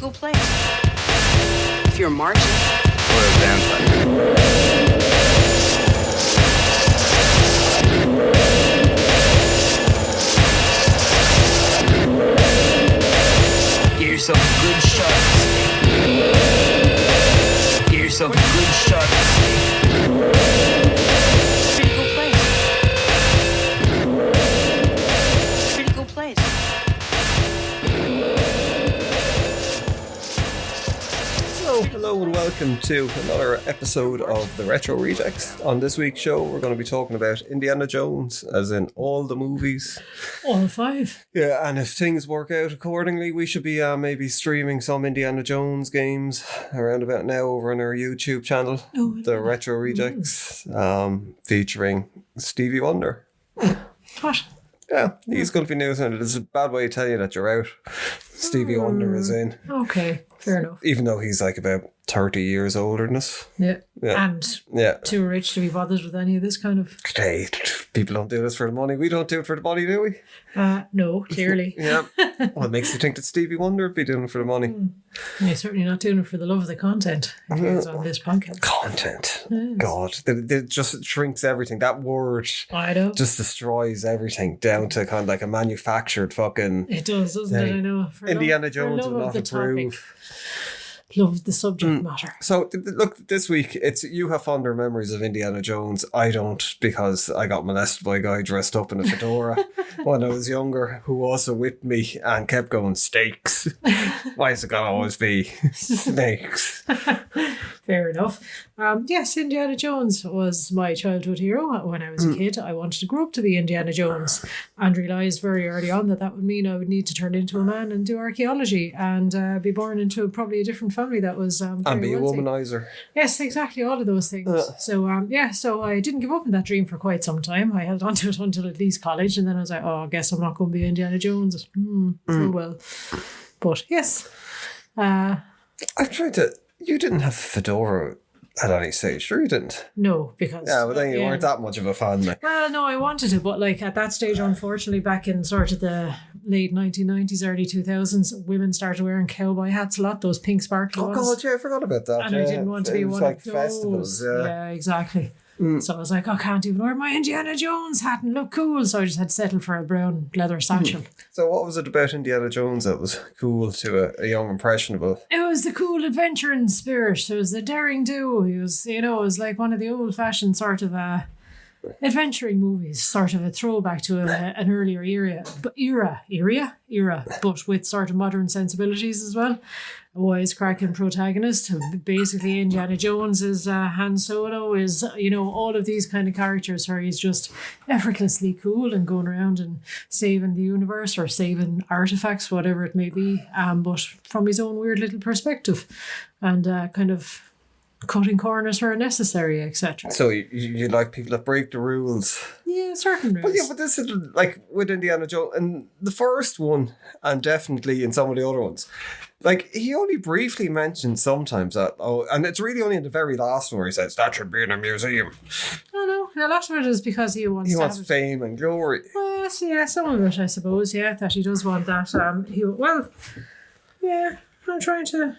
cool place. If you're Martian. Or a vampire. Get yourself a good shot. Get yourself a good shot. Pretty cool place. Pretty cool place. Hello and welcome to another episode of the Retro Rejects. On this week's show, we're going to be talking about Indiana Jones, as in all the movies. All five. Yeah, and if things work out accordingly, we should be maybe streaming some Indiana Jones games around about now over on our YouTube channel, the Retro Rejects, featuring Stevie Wonder. What? Yeah, he's going to be new, and it's a bad way to tell you that you're out. Stevie Wonder is in. Okay, fair enough. Even though he's like about 30 years older than us. Yeah. And Yeah. too rich to be bothered with any of this kind of... Hey, people don't do this for the money. We don't do it for the money, do we? No, clearly. Yeah. Well, it makes you think that Stevie Wonder would be doing it for the money. He's certainly not doing it for the love of the content. If he was on this podcast. Content. Yes. God. It just shrinks everything. That word I know. just destroys everything down to kind of like a manufactured fucking... It does, doesn't it? I know. For Indiana love, Jones for will love not of the approve. topic. Love the subject matter. So, look, this week, it's you have fonder memories of Indiana Jones. I don't, because I got molested by a guy dressed up in a fedora when I was younger, who also whipped me and kept going, steaks. Why is it going to always be snakes? Fair enough. Yes, Indiana Jones was my childhood hero. When I was a kid, I wanted to grow up to be Indiana Jones and realised very early on that would mean I would need to turn into a man and do archaeology and be born into probably a different family that was And very be a wealthy. womanizer. Yes, exactly, all of those things. So I didn't give up on that dream for quite some time. I held on to it until at least college, and then I was like, I guess I'm not going to be Indiana Jones. Oh well. But yes. I'm trying to... You didn't have a fedora at any stage, sure you didn't? No, because... Yeah, but then you weren't that much of a fan. Like. Well, no, I wanted it, but like at that stage, unfortunately, back in sort of the late 1990s, early 2000s, women started wearing cowboy hats a lot, those pink sparkly ones. Oh God, yeah, I forgot about that. And I didn't want to be one like of those. festivals, Yeah, exactly. So I was like, I can't even wear my Indiana Jones hat and look cool. So I just had to settle for a brown leather satchel. So what was it about Indiana Jones that was cool to a young impressionable? It was the cool adventuring spirit. It was the daring do. It was, it was like one of the old fashioned sort of adventuring movies, sort of a throwback to an earlier era, but with sort of modern sensibilities as well. A wisecracking protagonist. Basically, Indiana Jones is Han Solo, is, all of these kind of characters where he's just effortlessly cool and going around and saving the universe or saving artifacts, whatever it may be, but from his own weird little perspective and kind of cutting corners where necessary, etc. So you like people that break the rules? Yeah, certain rules. Well, yeah, but this is like with Indiana Jones, and the first one, and definitely in some of the other ones. Like, he only briefly mentioned sometimes that, and it's really only in the very last one where he says, that should be in a museum. No, a lot of it is because he wants to have it. Fame and glory. Well, yeah, some of it, I suppose, yeah, that he does want that. I'm trying to...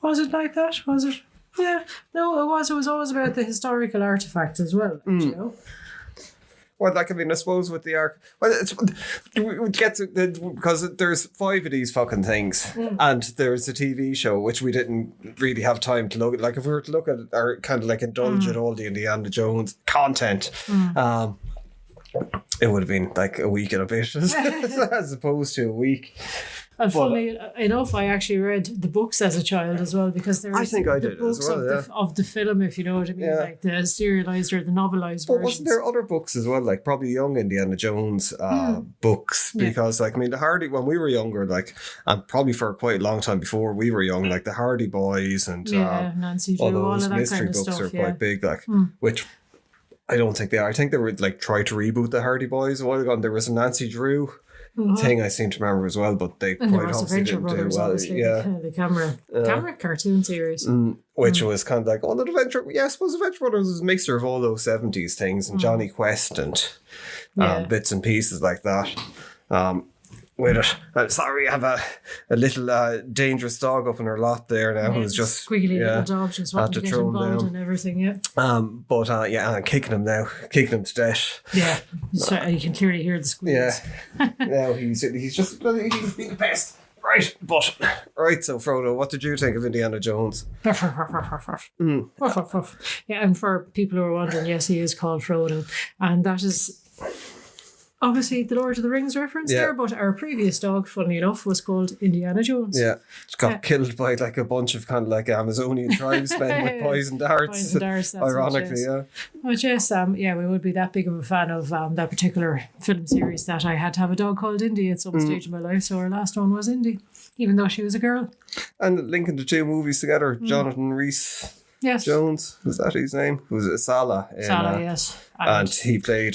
Was it like that? Was it? Yeah. No, it was. It was always about the historical artifact as well, Well, like, I mean, I suppose with the arc... Well, we get to... Because there's 5 of these fucking things, and there's a TV show, which we didn't really have time to look at. Like, if we were to look at it, or kind of like indulge in all the Indiana Jones content, it would have been like a week and a bit, as opposed to a week. And funnily enough, I actually read the books as a child as well, because there's I think I did the books as well, of the film, if you know what I mean, Yeah. like the serialized or the novelized But versions. wasn't there other books as well, like probably young Indiana Jones books? Because, like, I mean, the Hardy, when we were younger, like, and probably for quite a long time before we were young, like the Hardy Boys and Nancy Drew, all all those of that mystery kind of books stuff, are quite big, like, which I don't think they are. I think they were like try to reboot the Hardy Boys a while ago, and there was a Nancy Drew thing I seem to remember as well, but they And there quite was obviously Adventure didn't do Brothers, well. obviously, Yeah. the camera cartoon series. Which was kind of like, oh, the Adventure... Yeah, I suppose Adventure Brothers was a mixture of all those 70s things and Johnny Quest and bits and pieces like that. with it. I'm sorry, I have a little dangerous dog up in her lot there now who's just squiggly little dog just had wanting to to get throw him involved down. and everything. Yeah, But I'm kicking him now, kicking him to death. yeah. So you can clearly hear the squeals. Yeah. Now he's just he's being the best. Right, but right. So Frodo, what did you think of Indiana Jones? Yeah, and for people who are wondering, yes, he is called Frodo, and that is obviously the Lord of the Rings reference Yeah. there. But our previous dog, funnily enough, was called Indiana Jones. Yeah, got killed by like a bunch of kind of like Amazonian tribesmen with poisoned darts. Poisoned darts, that's Ironically, what it yeah. But yes, yeah, we would be that big of a fan of that particular film series that I had to have a dog called Indy at some stage in my life. So our last one was Indy, even though she was a girl. And linking the two movies together, Jonathan Rhys Yes, Jones, was that his name? Was it Salah? Salah, yes. And he played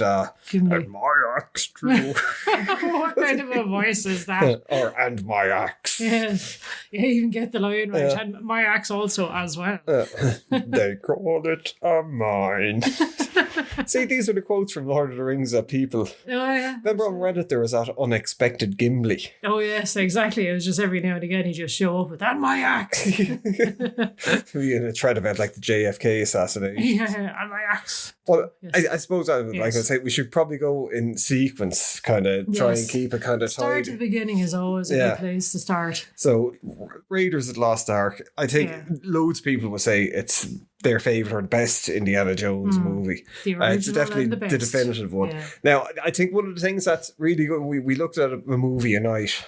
Gimli. and my axe too. What kind of a voice is that? Or and my axe. Yes, you even get the line right, Yeah. and my axe also as well. They call it a mine. See, these are the quotes from Lord of the Rings that people. Oh yeah. Remember on Reddit there was that unexpected Gimli. Oh yes, exactly. It was just every now and again he just show up with and my axe. We in a thread about like the JFK assassination. Yeah, and my axe. But Yes. I suppose I would like Yes. I say we should probably go in sequence, kind of try and Yes. keep it kind of Start at tidy. the beginning is always a Yeah. good place to start. So Raiders of the Lost Ark, I think Yeah. loads of people would say it's their favourite or best Indiana Jones movie. The It's original definitely and the the best. definitive one. Yeah. Now, I think one of the things that's really good, we looked at a movie a night,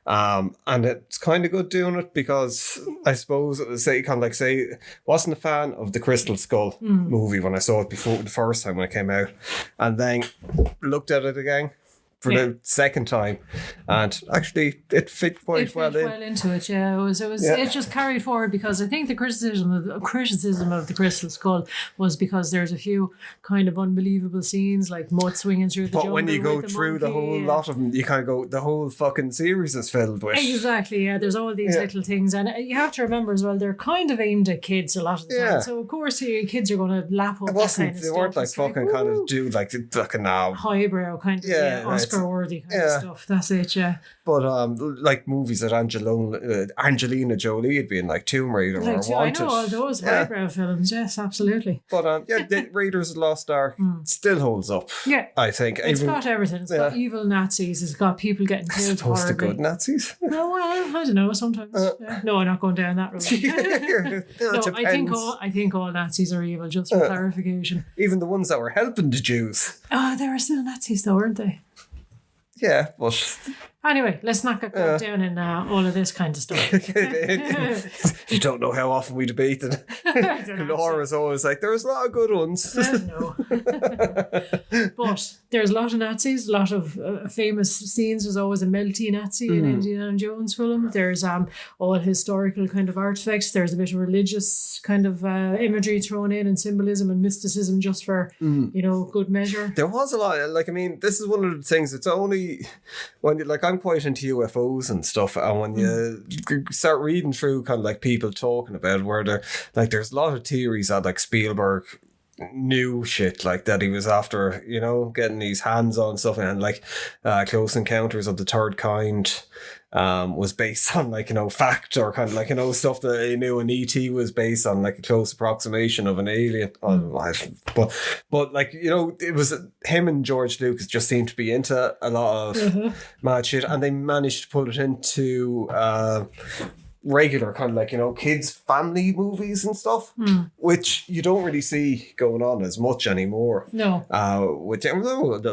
and it's kind of good doing it because I suppose wasn't a fan of the Crystal Skull movie when I saw it before the first time when it came out, and then looked at it again for Yeah. the second time, and actually it fit quite It fit well in. well into it, yeah. Yeah. It just carried forward because I think the criticism of the Crystal Skull was because there's a few kind of unbelievable scenes like Mutt swinging through the But jungle when you go with the through the monkey, whole yeah. lot of them, you kind of go, the whole fucking series is filled with. Exactly, yeah. There's all these Yeah. little things, and you have to remember as well, they're kind of aimed at kids a lot of the Yeah. time. So of course, your kids are going to lap up It that wasn't, kind of they stuff. weren't like It's fucking kind woo, of do like the fucking highbrow kind of Yeah, right. Oscar-worthy kind Yeah. of stuff. That's it, yeah. but like movies that Angelina Jolie had been like Tomb Raider or Like, I Wanted. know all those Yeah. highbrow films. Yes, absolutely. But the Raiders of the Lost Ark still holds up. Yeah. I think. It's Even, got everything. It's got evil Nazis. It's got people getting I killed suppose the horribly. good Nazis. No, well, I don't know. Sometimes. Yeah. No, I'm not going down that road. No, I think all Nazis are evil. Just for clarification. Even the ones that were helping the Jews. Oh, they were still Nazis, though, weren't they? Yeah, but Anyway, let's not get caught down in all of this kind of stuff. you don't know how often we debate it. Laura's always like, there's a lot of good ones. No. But there's a lot of Nazis, a lot of famous scenes. There's always a melty Nazi in Indiana Jones film. There's all historical kind of artifacts. There's a bit of religious kind of imagery thrown in and symbolism and mysticism just for, good measure. There was a lot. Like, I mean, this is one of the things. It's only when I'm quite into UFOs and stuff, and when you start reading through kind of like people talking about it, where there's a lot of theories that like Spielberg knew shit like that he was after, getting his hands on stuff, and like Close Encounters of the Third Kind was based on fact, or kind of stuff that he knew, and E.T. was based on like a close approximation of an alien. But it was him and George Lucas just seemed to be into a lot of mad shit, and they managed to pull it into regular kind of kids family movies and stuff, which you don't really see going on as much anymore. No.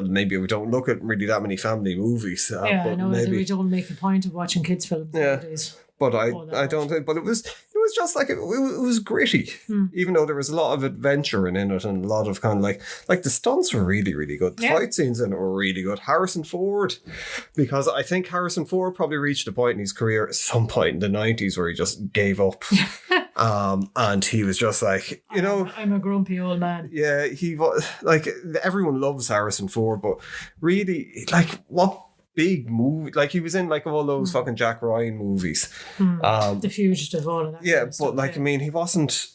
Maybe we don't look at really that many family movies. Yeah, but I know maybe, we don't make a point of watching kids films nowadays. but I don't think. But it was just like it was gritty, even though there was a lot of adventure in it, and a lot of kind of like the stunts were really, really good. The fight scenes in it were really good. Harrison Ford, because I think Harrison Ford probably reached a point in his career at some point in the 90s where he just gave up, and he was just like, I'm a grumpy old man. yeah, he was like, everyone loves Harrison Ford, but really, like, what big movie, like he was in like all those fucking Jack Ryan movies, The Fugitive, all of that. yeah, kind of but stuff, like, I mean, he wasn't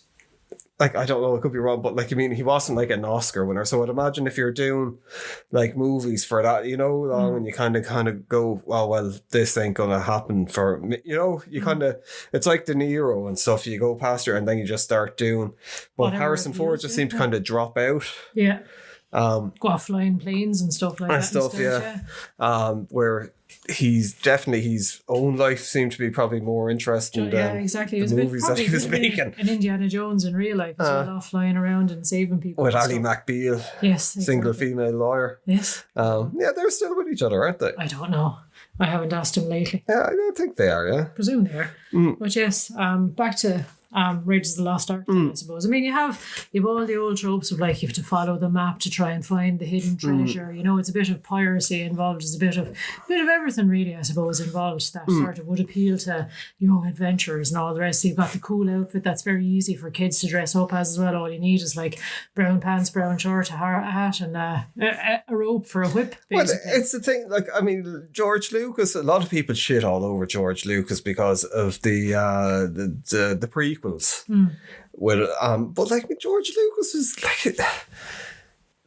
like, I don't know, it could be wrong, but like, I mean, he wasn't like an Oscar winner. So I'd imagine if you're doing like movies for that, you know, and you kind of go, oh, well, this ain't gonna happen for me. You know, you kind of, it's like De Niro and stuff. You go past her and then you just start doing. But Whatever Harrison it Ford is, just yeah. seemed to kind of drop out. Yeah. Go off flying planes and stuff like And that. stuff, where his own life seemed to be probably more interesting than exactly. It was the a bit movies that he was probably making. an Indiana Jones in real life as well, off flying around and saving people. With and Ali stuff. McBeal, Yes, single exactly. female lawyer. Yes. Yeah, they're still with each other, aren't they? I don't know. I haven't asked him lately. Yeah, I don't think they are, yeah. Presume they are. But yes, back to Raiders of the Lost Ark, I suppose. I mean, you have all the old tropes of like you have to follow the map to try and find the hidden treasure. You know, it's a bit of piracy involved. There's a bit of everything really, I suppose, involved that sort of would appeal to young adventurers and all the rest. So you've got the cool outfit that's very easy for kids to dress up as well. All you need is like brown pants, brown shirt, a hat, and a rope for a whip. Basically. Well, it's the thing. Like, I mean, George Lucas. A lot of people shit all over George Lucas because of the prequels. With but like George Lucas was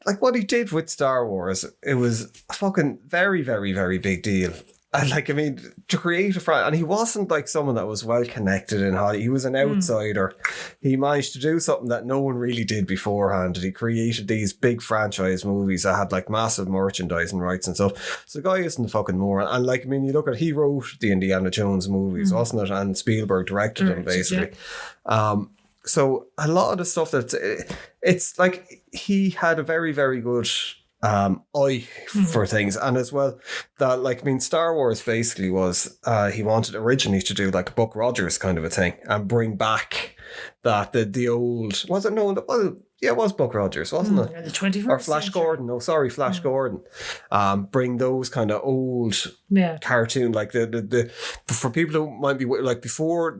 like what he did with Star Wars. It was a fucking very, very, very big deal. And like, I mean, to create a and he wasn't like someone that was well connected in Hollywood. He was an outsider. He managed to do something that no one really did beforehand. And he created these big franchise movies that had like massive merchandising rights and stuff. So the guy isn't a fucking moron. And like, I mean, you look at, he wrote the Indiana Jones movies, wasn't it? And Spielberg directed them basically. Yeah. So a lot of the stuff it's like he had a very, very good eye for things, and as well that, like, I mean, Star Wars basically was he wanted originally to do like a Buck Rogers kind of a thing and bring back that the old, was it, no, yeah, it was Buck Rogers, wasn't it? The 21st Or Flash century. Gordon. No, sorry, Flash Gordon. Bring those kind of old cartoon, like the for people who might be like, before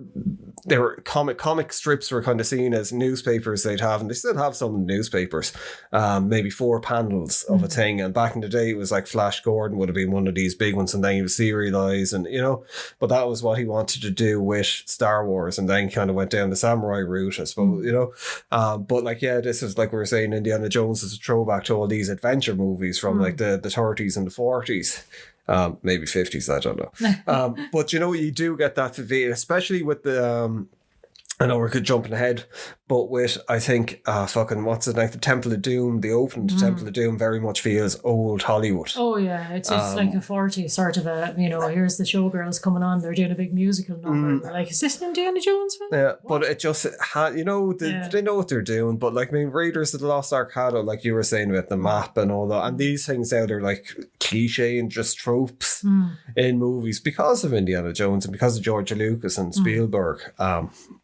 there were comic strips were kind of seen as newspapers they'd have, and they still have some newspapers, maybe 4 panels of a thing. And back in the day, it was like Flash Gordon would have been one of these big ones, and then he was serialized, and you know, but that was what he wanted to do with Star Wars, and then kind of went down the samurai route, I suppose, you know. But like, yeah, this is like we were saying, Indiana Jones is a throwback to all these adventure movies from like the 30s and the 40s. Maybe 50s, I don't know. But you know, you do get that, especially with the I know we're jumping ahead, but with, I think, fucking, what's it like, the Temple of Doom, the opening to Temple of Doom very much feels old Hollywood. Oh yeah, it's like a 40s sort of a, you know, here's the showgirls coming on, they're doing a big musical number. And they're like, is this an Indiana Jones film? Yeah, but it just had, you know, they know what they're doing. But like, I mean, Raiders of the Lost Ark had, like you were saying, about the map and all that, and these things now, they're like cliche and just tropes in movies because of Indiana Jones and because of George Lucas and Spielberg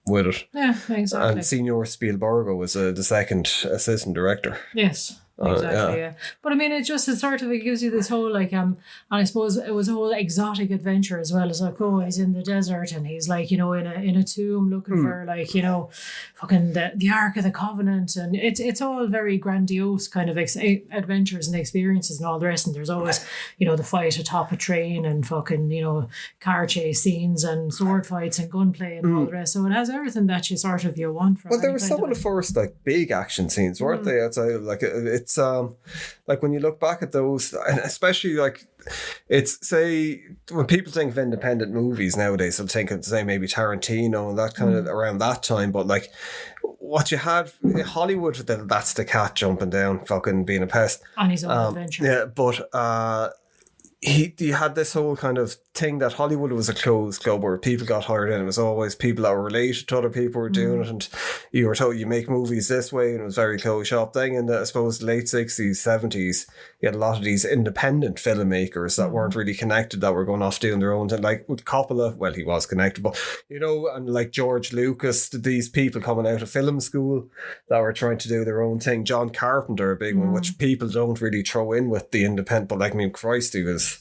with it. Yeah, exactly. And Senior Spielbergo was the second assistant director. Yes. Exactly, yeah. But I mean, it gives you this whole like and I suppose it was a whole exotic adventure as well. As like, oh, he's in the desert and he's like, you know, in a tomb looking for like, you know, fucking the Ark of the Covenant, and it's all very grandiose kind of adventures and experiences and all the rest. And there's always, you know, the fight atop a train and fucking, you know, car chase scenes and sword fights and gunplay and all the rest. So it has everything that you want from. Well, there were some of the first like big action scenes, weren't they? It's like it's like when you look back at those, and especially like, it's, say, when people think of independent movies nowadays, they'll think of, say, maybe Tarantino and that kind of around that time. But like, what you had in Hollywood, that's the cat jumping down, fucking being a pest on his own adventure. Yeah, but he had this whole kind of thing that Hollywood was a closed club where people got hired in. It was always people that were related to other people were doing it, and you were told you make movies this way, and it was very closed shop thing. In the, I suppose, late 60s, 70s, you had a lot of these independent filmmakers that weren't really connected, that were going off doing their own thing. Like with Coppola, well, he was connected, but you know, and like George Lucas, these people coming out of film school that were trying to do their own thing. John Carpenter, a big one, which people don't really throw in with the independent, but like, I mean, Christ, he was.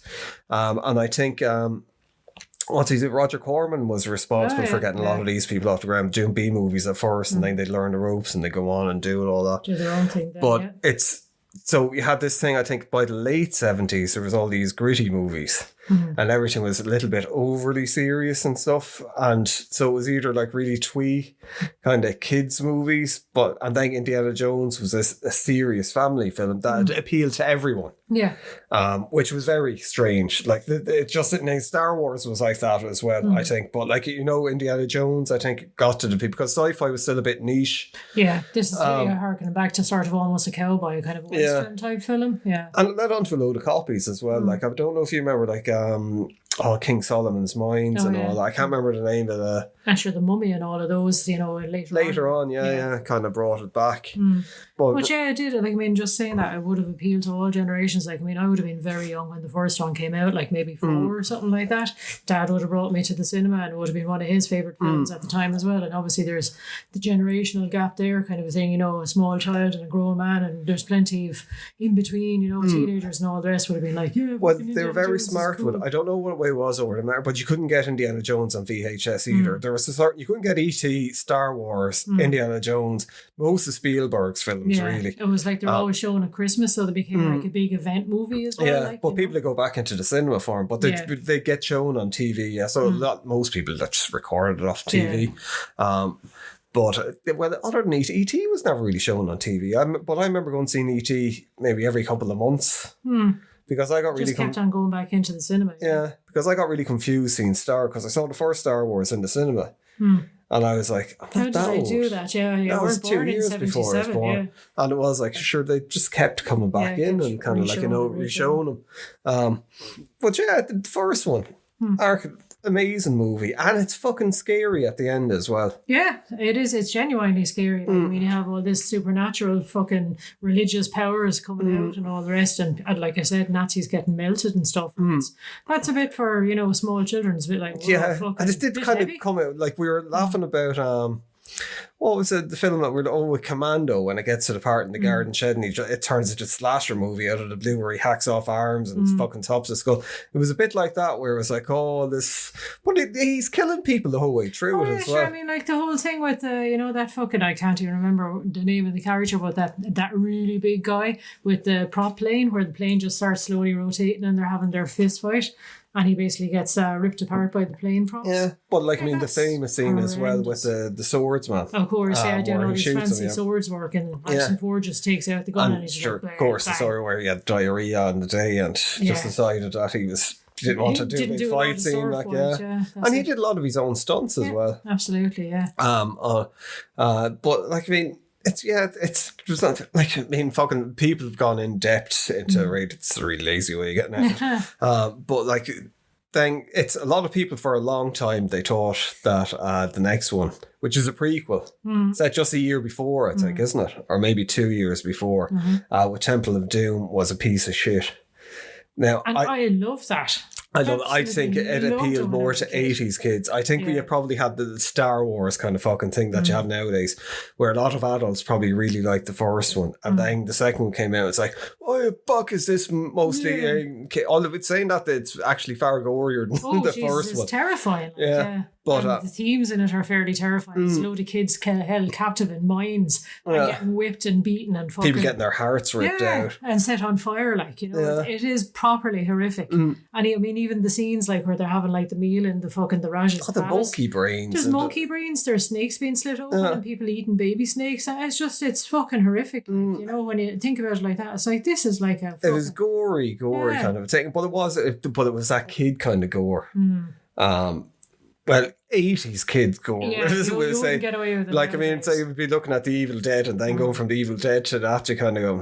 And I think Roger Corman was responsible for getting a lot of these people off the ground, doing B movies at first, and then they'd learn the ropes and they go on and do all that. Do their own thing then, but it's, so you had this thing, I think by the late 70s, there was all these gritty movies. and everything was a little bit overly serious and stuff. And so it was either like really twee kind of kids movies, and then Indiana Jones was a serious family film that appealed to everyone. Yeah. Which was very strange. Like it just didn't. Star Wars was like that as well, I think. But like Indiana Jones, I think got to the people because sci-fi was still a bit niche. Yeah, this is harkening back to sort of almost a cowboy kind of western type film. Yeah, and it led on to a load of copies as well. Like I don't know if you remember, like King Solomon's Mines and all that. I can't remember the name of the. And sure, the Mummy and all of those, later on, kind of brought it back. But yeah, it did. Like, I mean, just saying that, it would have appealed to all generations. Like, I mean, I would have been very young when the first one came out, like maybe 4 or something like that. Dad would have brought me to the cinema and it would have been one of his favourite films at the time as well. And obviously there's the generational gap there kind of a thing, a small child and a grown man, and there's plenty of in between, teenagers and all the rest would have been like, yeah. Well, they were very smart with it. I don't know what way it was over in America, but you couldn't get Indiana Jones on VHS either. There was you couldn't get E.T., Star Wars, Indiana Jones, most of Spielberg's films, really. It was like they were always showing at Christmas, so they became like a big event movie as well. Yeah, but people that go back into the cinema for them, but they get shown on TV. So most people that just recorded it off TV. But other than E.T. was never really shown on TV. But I remember going seeing E.T. maybe every couple of months. Because I got really just kept on going back into the cinema. Yeah, because I got really confused seeing because I saw the first Star Wars in the cinema. And I was like, how did I do that? Yeah, that was 2 years before I was born. Yeah. And it was like, sure, they just kept coming back in and kind of like, re-showing them. But yeah, the first one, amazing movie. And it's fucking scary at the end as well. Yeah, it is. It's genuinely scary. Like, I mean, you have all this supernatural fucking religious powers coming out and all the rest. And like I said, Nazis getting melted and stuff. That's a bit for, small children. It's a bit like, I just did kind of come out, like we were laughing about, what was it, the film that we're with Commando, when it gets to the part in the garden shed and it turns into a slasher movie out of the blue where he hacks off arms and fucking tops his skull. It was a bit like that where it was like, but he's killing people the whole way through it as well. I mean, like the whole thing with that fucking, I can't even remember the name of the character, but that really big guy with the prop plane where the plane just starts slowly rotating and they're having their fist fight. And he basically gets ripped apart by the plane props. Yeah, but the famous scene as well with the swordsman. Of course, doing all these fancy swords work, and Harrison Ford just takes out the gun and he's sure, of course, the story where he had diarrhea on the day and just decided that he didn't want to do a big fight scene, and he did a lot of his own stunts as well. Absolutely, yeah. But like, I mean, it's just not like, I mean, fucking people have gone in depth into it. It's a really lazy way of getting at it. But like, then it's a lot of people for a long time, they thought that the next one, which is a prequel, set just a year before, I think, isn't it? Or maybe 2 years before, with Temple of Doom was a piece of shit. Now, I love that. I think it appealed more to 80s kids. I think we probably had the Star Wars kind of fucking thing that you have nowadays, where a lot of adults probably really liked the first one. And then the second one came out, it's like, oh, fuck, is this mostly... all of it saying that it's actually far gorier than the first one. It's terrifying. But the themes in it are fairly terrifying. It's a load of kids held captive in mines and getting whipped and beaten and fucking... people getting their hearts ripped out. And set on fire, it is properly horrific. And I mean, even the scenes like where they're having like the meal in the Raj's the monkey brains. There's monkey brains, there's snakes being slit open and people eating baby snakes. It's fucking horrific. When you think about it like that, it's like, this is like a... It was gory kind of thing. But it was that kid kind of gore. Well, 80s kids gore. Yeah, you wouldn't get away with it. Like, I mean, say you'd be looking at The Evil Dead and then going from The Evil Dead to that, you kind of go,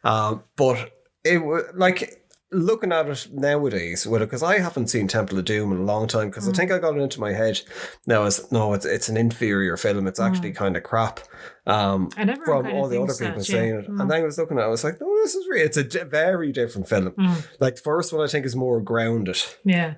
nah, but it was like... looking at it nowadays, because I haven't seen Temple of Doom in a long time, because I think I got it into my head now as, no, it's an inferior film, it's actually kind of crap. From all the other people saying it. And then I was looking at it, I was like, no, this is it's a very different film. Like the first one I think is more grounded. Yeah.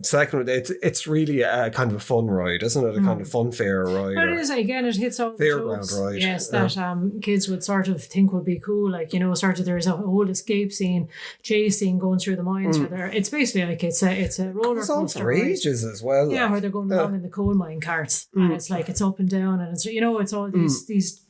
Second one, it's really a kind of a fun ride, isn't it? A kind of fun fair ride. But it is, again, it hits all the fairground ride. Yes, that kids would sort of think would be cool. Like, sort of there's a whole escape scene, chase scene going through the mines where they're, it's basically like it's a roller coaster. It's on for ages as well. Yeah, where they're going along in the coal mine carts. And it's like it's up and down and it's it's all these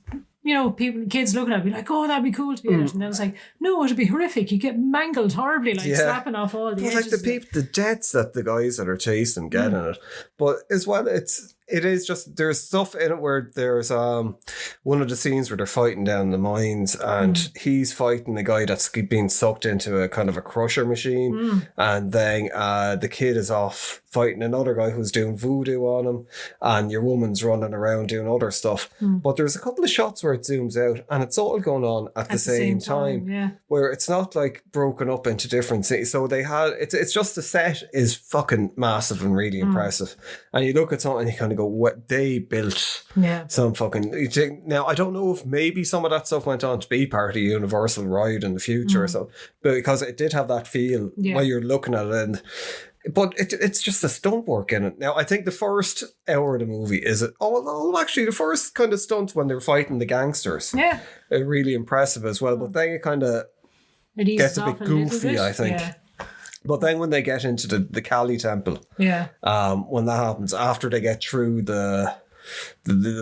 kids looking at it be like, oh, that'd be cool to be in it. And then it's like, no, it'd be horrific. You get mangled horribly, like slapping off all the but edges. like the deaths that the guys that are chasing get in it. But as well, it is just, there's stuff in it where there's one of the scenes where they're fighting down the mines, and he's fighting the guy that's being sucked into a kind of a crusher machine, and then the kid is off fighting another guy who's doing voodoo on him, and your woman's running around doing other stuff. But there's a couple of shots where it zooms out and it's all going on at the same time, where it's not like broken up into different things. So they had it's just the set is fucking massive and really impressive, and you look at something and you kind of go, what they built some fucking, you think, now I don't know if maybe some of that stuff went on to be part of the Universal ride in the future or so, but because it did have that feel while you're looking at it, but it's just the stunt work in it. Now I think the first hour of the movie is actually the first kind of stunt when they're fighting the gangsters really impressive as well, but then it kind of gets a bit goofy, I think. But then when they get into the Kali temple, when that happens, after they get through the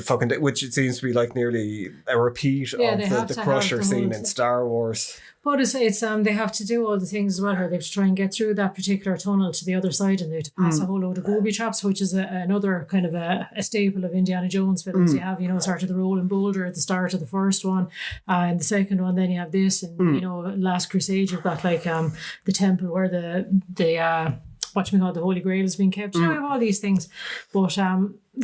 fucking, which it seems to be like nearly a repeat of the crusher scene in Star Wars. But it's they have to do all the things as well, or they have to try and get through that particular tunnel to the other side, and they have to pass a whole load of booby traps, which is another kind of a staple of Indiana Jones films. You have, sort of the rolling boulder at the start of the first one, and the second one, then you have this, and Last Crusade, you've got like the temple where the the Holy Grail has been kept. You have all these things, but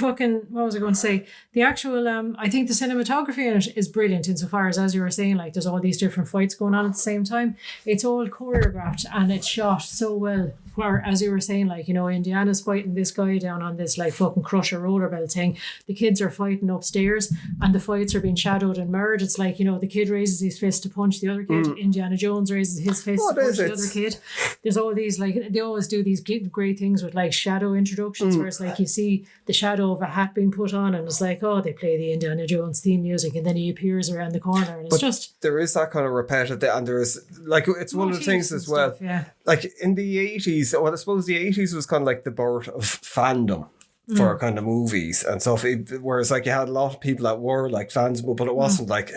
what was I going to say? The actual, I think the cinematography in it is brilliant insofar as you were saying, like there's all these different fights going on at the same time. It's all choreographed and it's shot so well. Where, as you were saying, like, Indiana's fighting this guy down on this like fucking crusher rollerball thing. The kids are fighting upstairs and the fights are being shadowed and mirrored. It's like, the kid raises his fist to punch the other kid. Indiana Jones raises his fist to punch the other kid. There's all these, like, they always do these great things with like shadow introductions where it's like you see the shadow of a hat being put on and it's like, oh, they play the Indiana Jones theme music and then he appears around the corner and it's there is that kind of repetitive, and there's like, it's one of the things as well. Like in the 80s, well, I suppose the 80s was kind of like the birth of fandom for kind of movies and stuff. Whereas like you had a lot of people that were like fans, but it wasn't like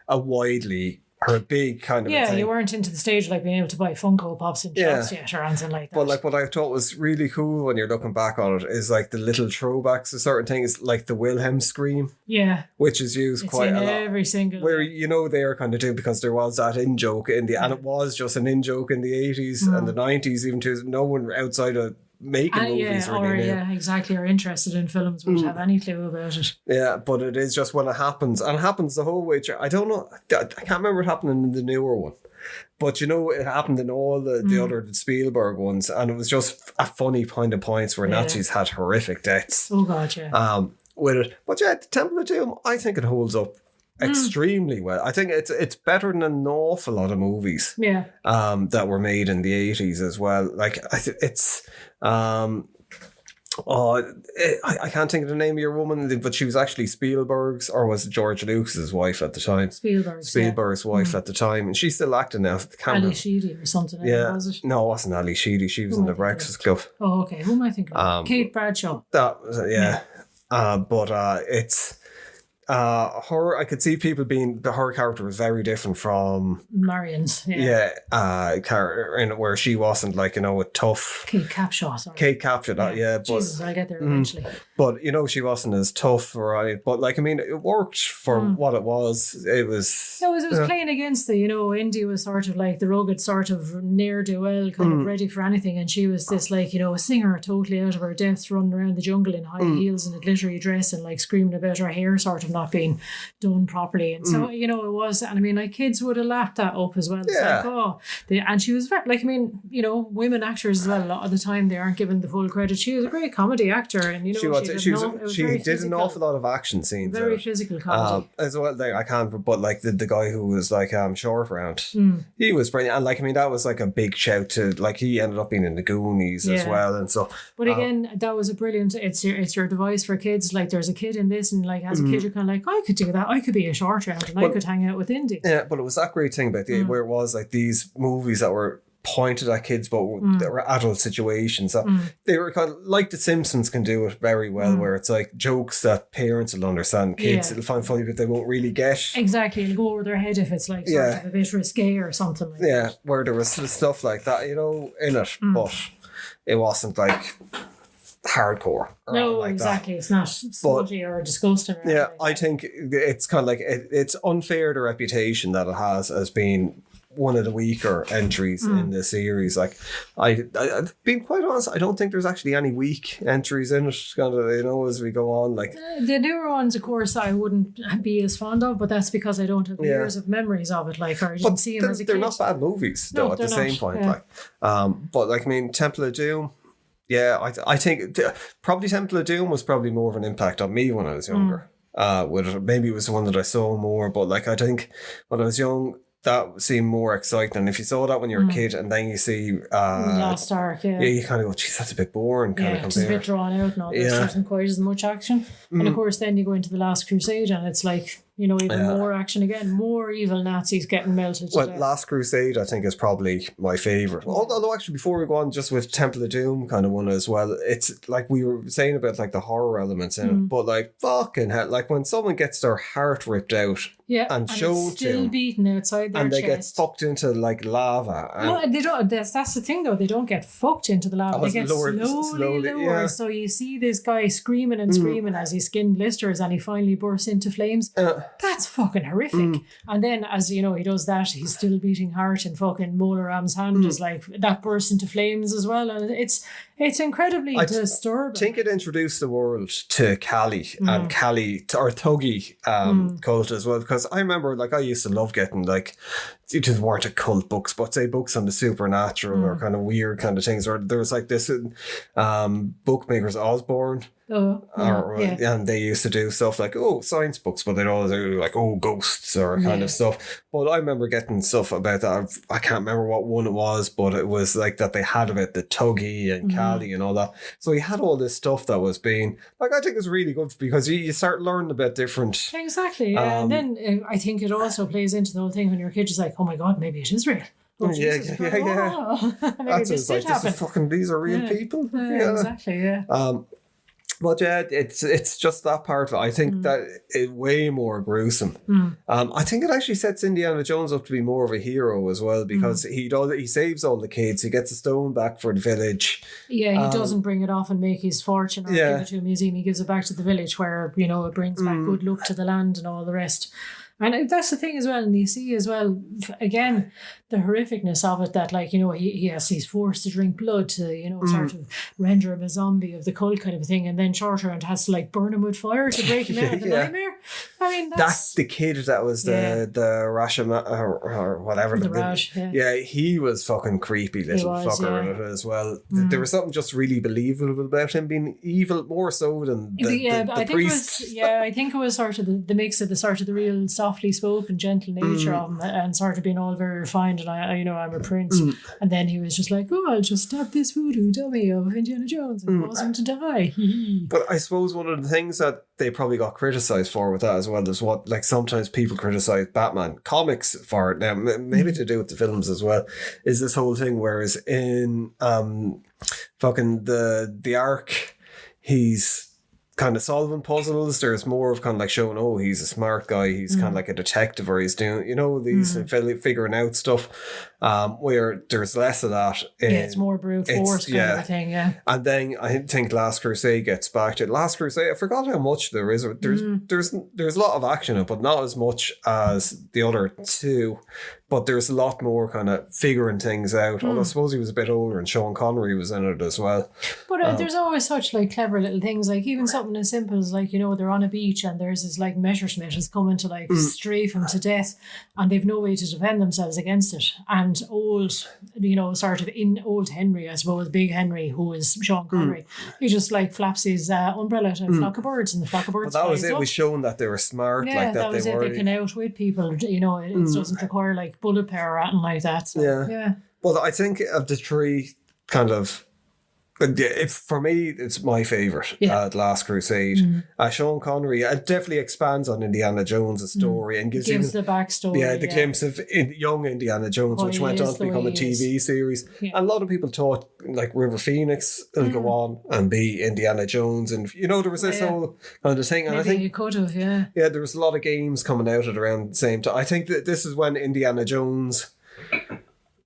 a widely or a big kind of thing. You weren't into the stage like being able to buy Funko Pops and shots yet or anything like that. But like what I thought was really cool when you're looking back on it is like the little throwbacks to certain things, like the Wilhelm scream. Yeah. Which is used quite a lot. Every single where they are kind of doing, because there was that in-joke and it was just an in-joke in the 80s and the 90s, even to no one outside of making movies really knew. Exactly, are interested in films would have any clue about it. Yeah, but it is just when it happens, and it happens the whole way through. I don't know, I can't remember it happening in the newer one, but it happened in all the other Spielberg ones, and it was just a funny kind of points where Nazis had horrific deaths. Oh god, with it. But the Temple of Doom, I think it holds up extremely well. I think it's better than an awful lot of movies that were made in the 80s as well. Like it's I can't think of the name of your woman, but she was actually Spielberg's, or was it George Lucas's wife at the time? Spielberg's wife at the time, and she's still acting now. Ali Sheedy or something. Was it? No, it wasn't Ali Sheedy. She was in the Breakfast Club. Oh, okay. Who am I thinking of? Kate Bradshaw. That was it, but it's her. I could see people her character was very different from Marion's. Character in it, where she wasn't like a tough. Kate Capshaw. Kate Capshaw. But Jesus, I'll get there eventually. But she wasn't as tough but like it worked for what it was. It was playing against the Indy was sort of like the rugged sort of ne'er-do-well kind of ready for anything, and she was this like a singer totally out of her depths, running around the jungle in high heels and a glittery dress and like screaming about her hair sort of not being done properly, and so it was, and like kids would have lapped that up as well. It's like, and she was very like, women actors as well, a lot of the time they aren't given the full credit. She was a great comedy actor, and she did an awful lot of action scenes, very physical comedy as well. Like, I can't, but like the guy who was like short round, he was brilliant, and like that was like a big shout to, like, he ended up being in the Goonies as well, and so. But again, that was a brilliant. It's your device for kids. Like, there's a kid in this, and like as a kid you're kind of like, I could do that. I could be a short round, and I could hang out with Indy. Yeah, but it was that great thing about where it was like these movies that were pointed at kids, but there were adult situations. So they were kind of like The Simpsons can do it very well, where it's like jokes that parents will understand, kids will find funny, but they won't really get. Exactly, it'll go over their head if it's like sort of a bit risque or something like that. Where there was stuff like that, in it, but it wasn't like hardcore. No, like exactly. It's not slutty or disgusting. Or anything. I think it's kind of like it's unfair the reputation that it has as being one of the weaker entries in the series. Like, I being quite honest, I don't think there's actually any weak entries in it. Kind of, as we go on, like the newer ones, of course, I wouldn't be as fond of, but that's because I don't have years of memories of it. Like, or I didn't see them as a kid. They're not bad movies, though. At the same point, but like, I mean, Temple of Doom. Yeah, I think probably Temple of Doom was probably more of an impact on me when I was younger. Maybe it was the one that I saw more, but like, I think when I was young, that seemed more exciting. And if you saw that when you were a kid, and then you see Lost Ark, you kind of go, geez, that's a bit boring. It's a bit drawn out and all this. There isn't quite as much action. And of course, then you go into The Last Crusade, and it's like, even more action again, more evil Nazis getting melted. Well, Last Crusade, I think, is probably my favourite. Although, actually, before we go on, just with Temple of Doom kind of one as well, it's like we were saying about like the horror elements in it, but like fucking hell, like when someone gets their heart ripped out and shown it's still beating outside their and they chest. get fucked into like lava. No, they don't. That's the thing, though. They don't get fucked into the lava. They get slowly lowered. Yeah. So you see this guy screaming and screaming as his skin blisters and he finally bursts into flames. That's fucking horrific. And then, as he does that, he's still beating heart, and fucking Mola Ram's hand is like that bursts into flames as well. And it's incredibly disturbing. I think it introduced the world to Cali and Cali or Thuggy cult as well, because I remember like I used to love getting like, it just weren't a cult books, but say books on the supernatural or kind of weird kind of things. Or there was like this bookmakers Osborne. And they used to do stuff like science books, but they'd always do like ghosts or kind of stuff. But I remember getting stuff about that. I can't remember what one it was, but it was like that they had about the Tuggy and Cali and all that. So you had all this stuff that was being like, I think it's really good because you start learning a bit different. Exactly, and then I think it also plays into the whole thing when your kid is like, oh my god, maybe it is real. Oh, yeah. That's this like, these are real people. Exactly. But yeah, it's just that part of it. I think that it's way more gruesome. I think it actually sets Indiana Jones up to be more of a hero as well, because he saves all the kids. He gets a stone back for the village. Yeah, he doesn't bring it off and make his fortune or give it to a museum. He gives it back to the village where, it brings back good luck to the land and all the rest. And that's the thing as well, and you see as well, again, the horrificness of it, that like, he's forced to drink blood to, sort of render him a zombie of the cult kind of thing, and then Shorter has to like burn him with fire to break him out of the nightmare. I mean, that's the kid that was the Rashama or whatever. The Raj, he was fucking creepy little fucker in it as well. There was something just really believable about him being evil, more so than the priest. I think it was sort of the mix of the real softly spoken, gentle nature of him, and sort of being all very refined, and I'm a prince. And then he was just like, I'll just stab this voodoo dummy of Indiana Jones and cause him to die. But I suppose one of the things that they probably got criticised for with that as well is what, like, sometimes people criticise Batman comics for it. Now, maybe to do with the films as well, is this whole thing, whereas in fucking the Ark, he's kind of solving puzzles. There's more of kind of like showing, he's a smart guy, he's kind of like a detective, or he's doing, these figuring out stuff, where there's less of that. It's more brute force kind of thing, And then I think Last Crusade gets back to Last Crusade. I forgot how much there is. There's a lot of action in it, but not as much as the other two. But there's a lot more kind of figuring things out. Although I suppose he was a bit older, and Sean Connery was in it as well. But there's always such like clever little things, like even something as simple as like, they're on a beach and there's this like Messerschmitt is coming to like strafe him to death, and they've no way to defend themselves against it. And old Henry, I suppose, Big Henry, who is Sean Connery, he just like flaps his umbrella to a flock of birds, and the flock of birds. But that was it. It was shown that they were smart, like that was they were. They can outwit people. It doesn't require like bullet power or anything like that. So, Well, I think of the three kind of But yeah, for me, it's my favourite, The Last Crusade. Sean Connery definitely expands on Indiana Jones' story and gives the backstory. Yeah, the glimpse of young Indiana Jones, which went on to become a TV series. Yeah. And a lot of people thought, like, River Phoenix will go on and be Indiana Jones. And, there was this whole kind of thing. And Maybe I think you could have, yeah. Yeah, there was a lot of games coming out at around the same time. I think that this is when Indiana Jones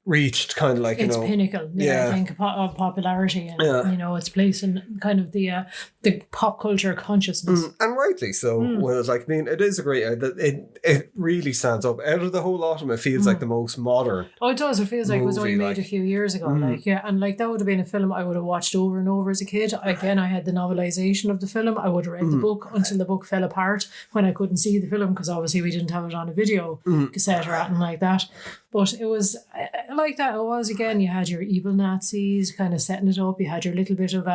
reached kind of like, its pinnacle, I think, of popularity and, its place in kind of the pop culture consciousness. And rightly so. Whereas, like, I mean, it is a great, it really stands up. Out of the whole lot of them, it feels like the most modern. Oh, it does. It feels like it was only made a few years ago. And like that would have been a film I would have watched over and over as a kid. Again, I had the novelization of the film. I would have read the book until the book fell apart when I couldn't see the film because obviously we didn't have it on a video cassette or anything like that. But it was like that. It was, again, you had your evil Nazis kind of setting it up. You had your little bit of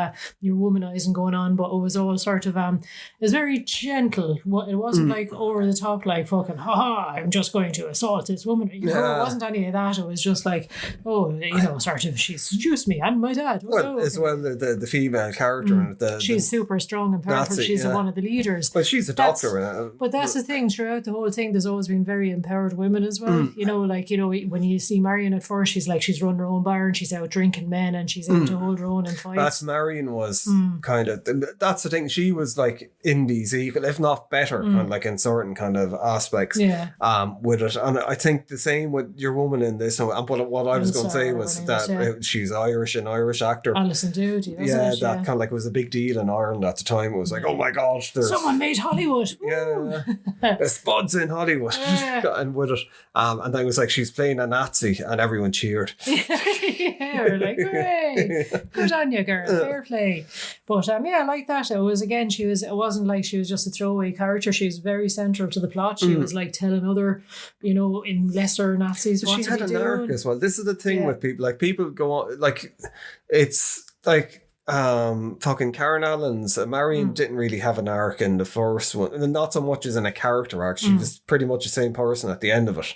your womanizing going on, but it was all sort of, it was very gentle. It wasn't like over the top, like fucking, I'm just going to assault this woman. It wasn't any of that. It was just like, sort of, she seduced me and my dad. Well, as well, the female character. She's super strong and powerful. Nazi, she's one of the leaders. But she's a doctor. But that's the thing, throughout the whole thing, there's always been very empowered women as well. When you see Marion at first, she's run her own bar and she's out drinking men and she's able to hold her own in fights. That's Marion was kind of, that's the thing. She was like Indy's equal, if not better, kind of like in certain kind of aspects with it. And I think the same with your woman in this. And what I was going to say was that she's Irish, an Irish actor. Alison Doody, that kind of like was a big deal in Ireland at the time. It was like, oh my God, someone made Hollywood. Yeah, the spuds in Hollywood. And with it. And then it was like, she's playing a Nazi and everyone cheered. We're like, hooray, good on you, girl, fair play. But I like that. It was, again, it wasn't like she was just a throwaway character. She was very central to the plot. She was like telling other, in lesser Nazis what she had an arc as well. This is the thing with people, like, people go on, like, it's like, fucking Karen Allen's Marion didn't really have an arc in the first one, and not so much as in a character arc. She was pretty much the same person at the end of it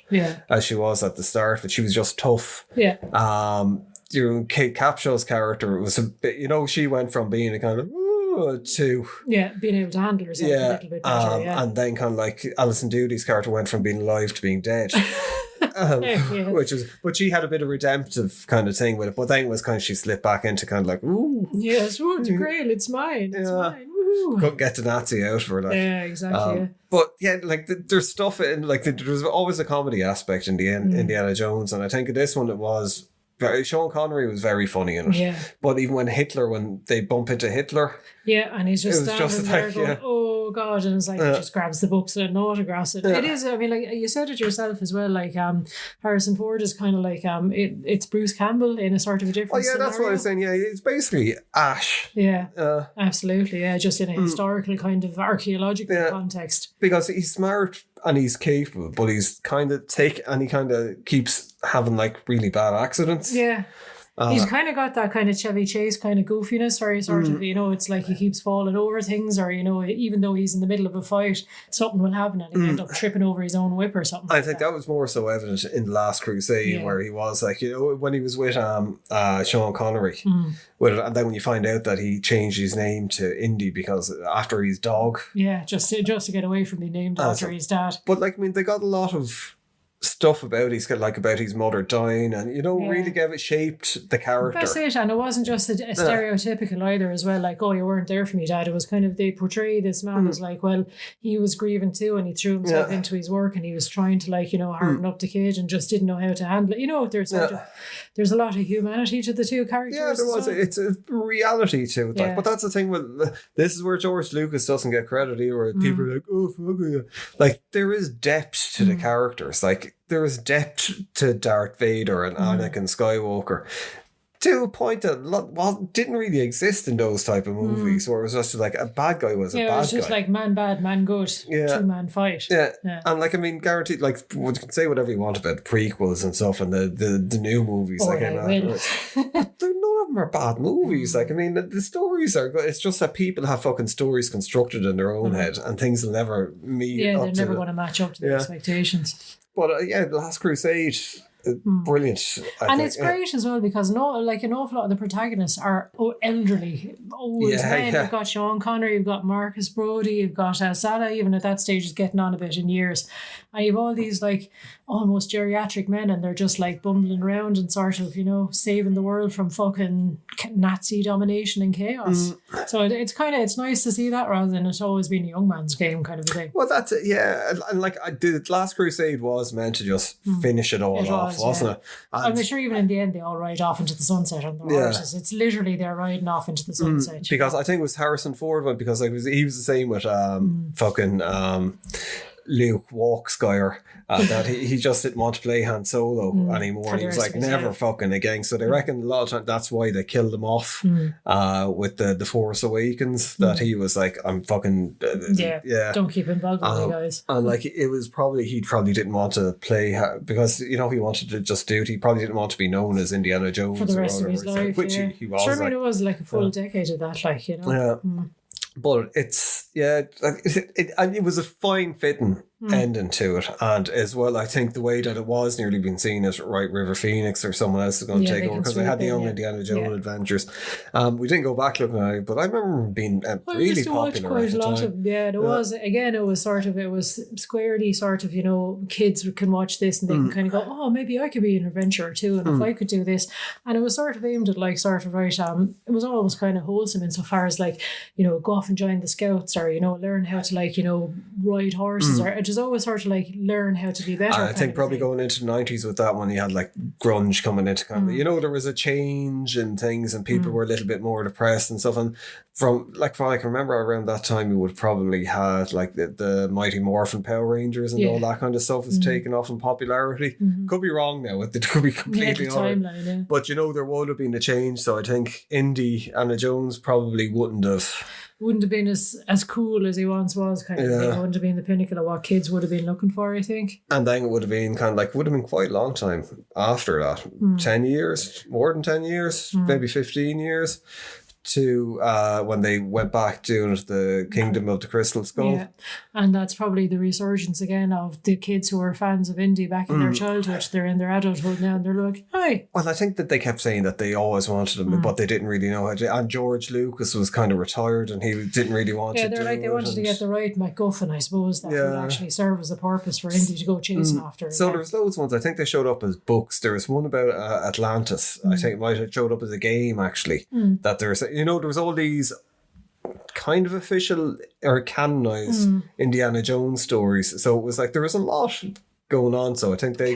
as she was at the start, but she was just tough. Kate Capshaw's character was a bit, she went from being a kind of to being able to handle herself a little bit better, and then kind of like Alison Doody's character went from being alive to being dead. But she had a bit of redemptive kind of thing with it, but then it was kind of, she slipped back into kind of like, ooh, yes, it's a grail, it's mine, it's mine. Woo. Couldn't get the Nazi out for that. Yeah, exactly. But like there's stuff in, like, there's always a comedy aspect in the Indiana Jones, and I think in this one it was. Sean Connery was very funny in it. But even when they bump into Hitler. Yeah, and he's just standing there going, oh God, and it's like, he just grabs the books and autographs it. It is, I mean, like, you said it yourself as well, like, Harrison Ford is kind of like, it's Bruce Campbell in a sort of a different scenario. That's what I was saying, it's basically Ash. Yeah, absolutely, just in a historical kind of archaeological context. Because he's smart and he's capable, but he's kind of he kind of keeps having like really bad accidents. Yeah. He's kind of got that kind of Chevy Chase kind of goofiness where he sort of, it's like he keeps falling over things, or, even though he's in the middle of a fight, something will happen and he'll end up tripping over his own whip or something. I think that was more so evident in The Last Crusade, where he was like, when he was with Sean Connery, with it, and then when you find out that he changed his name to Indy because after his dog. Yeah, just to get away from being named after his dad. But like, I mean, they got a lot of stuff about his mother dying, and really gave it shaped the character. That's it, and it wasn't just a stereotypical either as well, like, oh, you weren't there for me, Dad. It was kind of, they portray this man as like, well, he was grieving too, and he threw himself into his work, and he was trying to, like, harden up the kid and just didn't know how to handle it. There's a lot of humanity to the two characters. Yeah, there was. It's a reality to it. Like, but that's the thing with this is where George Lucas doesn't get credit either. People are like, oh, fuck you. Like, there is depth to the characters. Like, there is depth to Darth Vader and Anakin Skywalker to a point that didn't really exist in those type of movies, where it was just like a bad guy was a bad guy. Yeah, it was just like man bad, man good, two-man fight. Yeah, and like, I mean, guaranteed, like, you can say whatever you want about the prequels and stuff and the new movies that came out. But none of them are bad movies. Like, I mean, the stories are good. It's just that people have fucking stories constructed in their own head, and things will never meet up to they're never going to match up to the expectations. But The Last Crusade, brilliant. I And think. it's great as well because an awful lot of the protagonists are elderly, old men. Yeah. You've got Sean Connery, you've got Marcus Brody, you've got Salah, even at that stage is getting on a bit in years. And you've all these like almost geriatric men and they're just like bumbling around and sort of, saving the world from fucking Nazi domination and chaos. So it's nice to see that rather than it always being a young man's game kind of a thing. Well, that's it, yeah. And like the Last Crusade was meant to just finish it all off, wasn't it? And I'm sure even in the end they all ride off into the sunset on their horses. It's literally they're riding off into the sunset. because I think it was Harrison Ford one because he was the same with fucking Luke Walkskyer that he just didn't want to play Han Solo anymore. He was like never fucking again. So they reckon a lot of time that's why they killed him off with the Force Awakens. That he was like, I'm fucking don't keep involved with me, guys. And like it was probably he probably didn't want to play because he wanted to just do it. He probably didn't want to be known as Indiana Jones For the rest of his life, which he was. Sure, it was like a full decade of that, Yeah. But it's it was a fine fitting ending to it, and as well I think the way that it was nearly being seen as River Phoenix or someone else is going to take over because they had the young Indiana Jones adventures. We didn't go back looking at it, but I remember being really popular at the time. There was again it was squarely sort of kids can watch this and they can kind of go, oh, maybe I could be an adventurer too, and if I could do this, and it was sort of aimed at like sort of right it was almost kind of wholesome insofar as like go off and join the scouts or learn how to like ride horses or just always sort of like learn how to be better. I think probably going into the 90s with that one you had like grunge coming into kind of there was a change in things and people were a little bit more depressed and stuff, and from I can remember around that time you would probably had like the Mighty Morphin Power Rangers and all that kind of stuff was taken off in popularity. Could be wrong now, it could be completely timeline, but there would have been a change, so I think Indiana Jones probably wouldn't have been as cool as he once was, kind of thing. It wouldn't have been the pinnacle of what kids would have been looking for, I think. And then it would have been quite a long time after that. 10 years, more than 10 years, maybe 15 years. To when they went back doing the Kingdom of the Crystal Skull. Yeah, and that's probably the resurgence again of the kids who were fans of Indy back in their childhood. They're in their adulthood now and they're like, hi. Well, I think that they kept saying that they always wanted him, but they didn't really know how to. And George Lucas was kind of retired and he didn't really want to do it. Yeah, they wanted to get the right MacGuffin, I suppose, that would actually serve as a purpose for Indy to go chasing after. So there was loads of ones. I think they showed up as books. There was one about Atlantis. I think it might have showed up as a game, actually. That there's, there was all these kind of official or canonized Indiana Jones stories. So it was like there was a lot going on, so I think they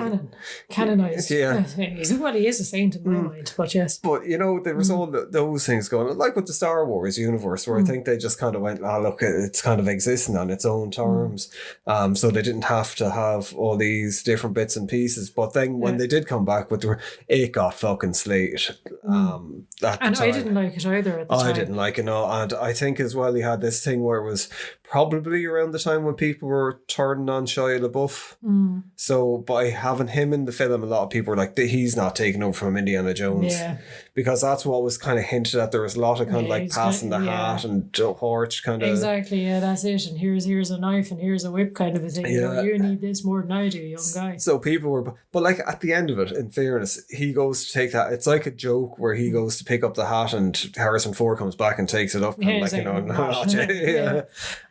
canonized. Yeah, he is a saint in my mind, but yes. But there was all those things going on, like with the Star Wars universe, where I think they just kind of went, look, it's kind of existing on its own terms. So they didn't have to have all these different bits and pieces. But then when they did come back with it got fucking slated. And I didn't like it either at the time. I didn't like it, no. And I think as well, he had this thing where it was probably around the time when people were turning on Shia LaBeouf. So by having him in the film, a lot of people were like, he's not taking over from Indiana Jones. Yeah. Because that's what was kind of hinted at. There was a lot of kind of like passing the hat and Horch kind of. Exactly, yeah, that's it. And here's a knife and here's a whip kind of a thing. Yeah. You need this more than I do, young guy. So people were, but like at the end of it, in fairness, he goes to take that. It's like a joke where he goes to pick up the hat and Harrison Ford comes back and takes it up. And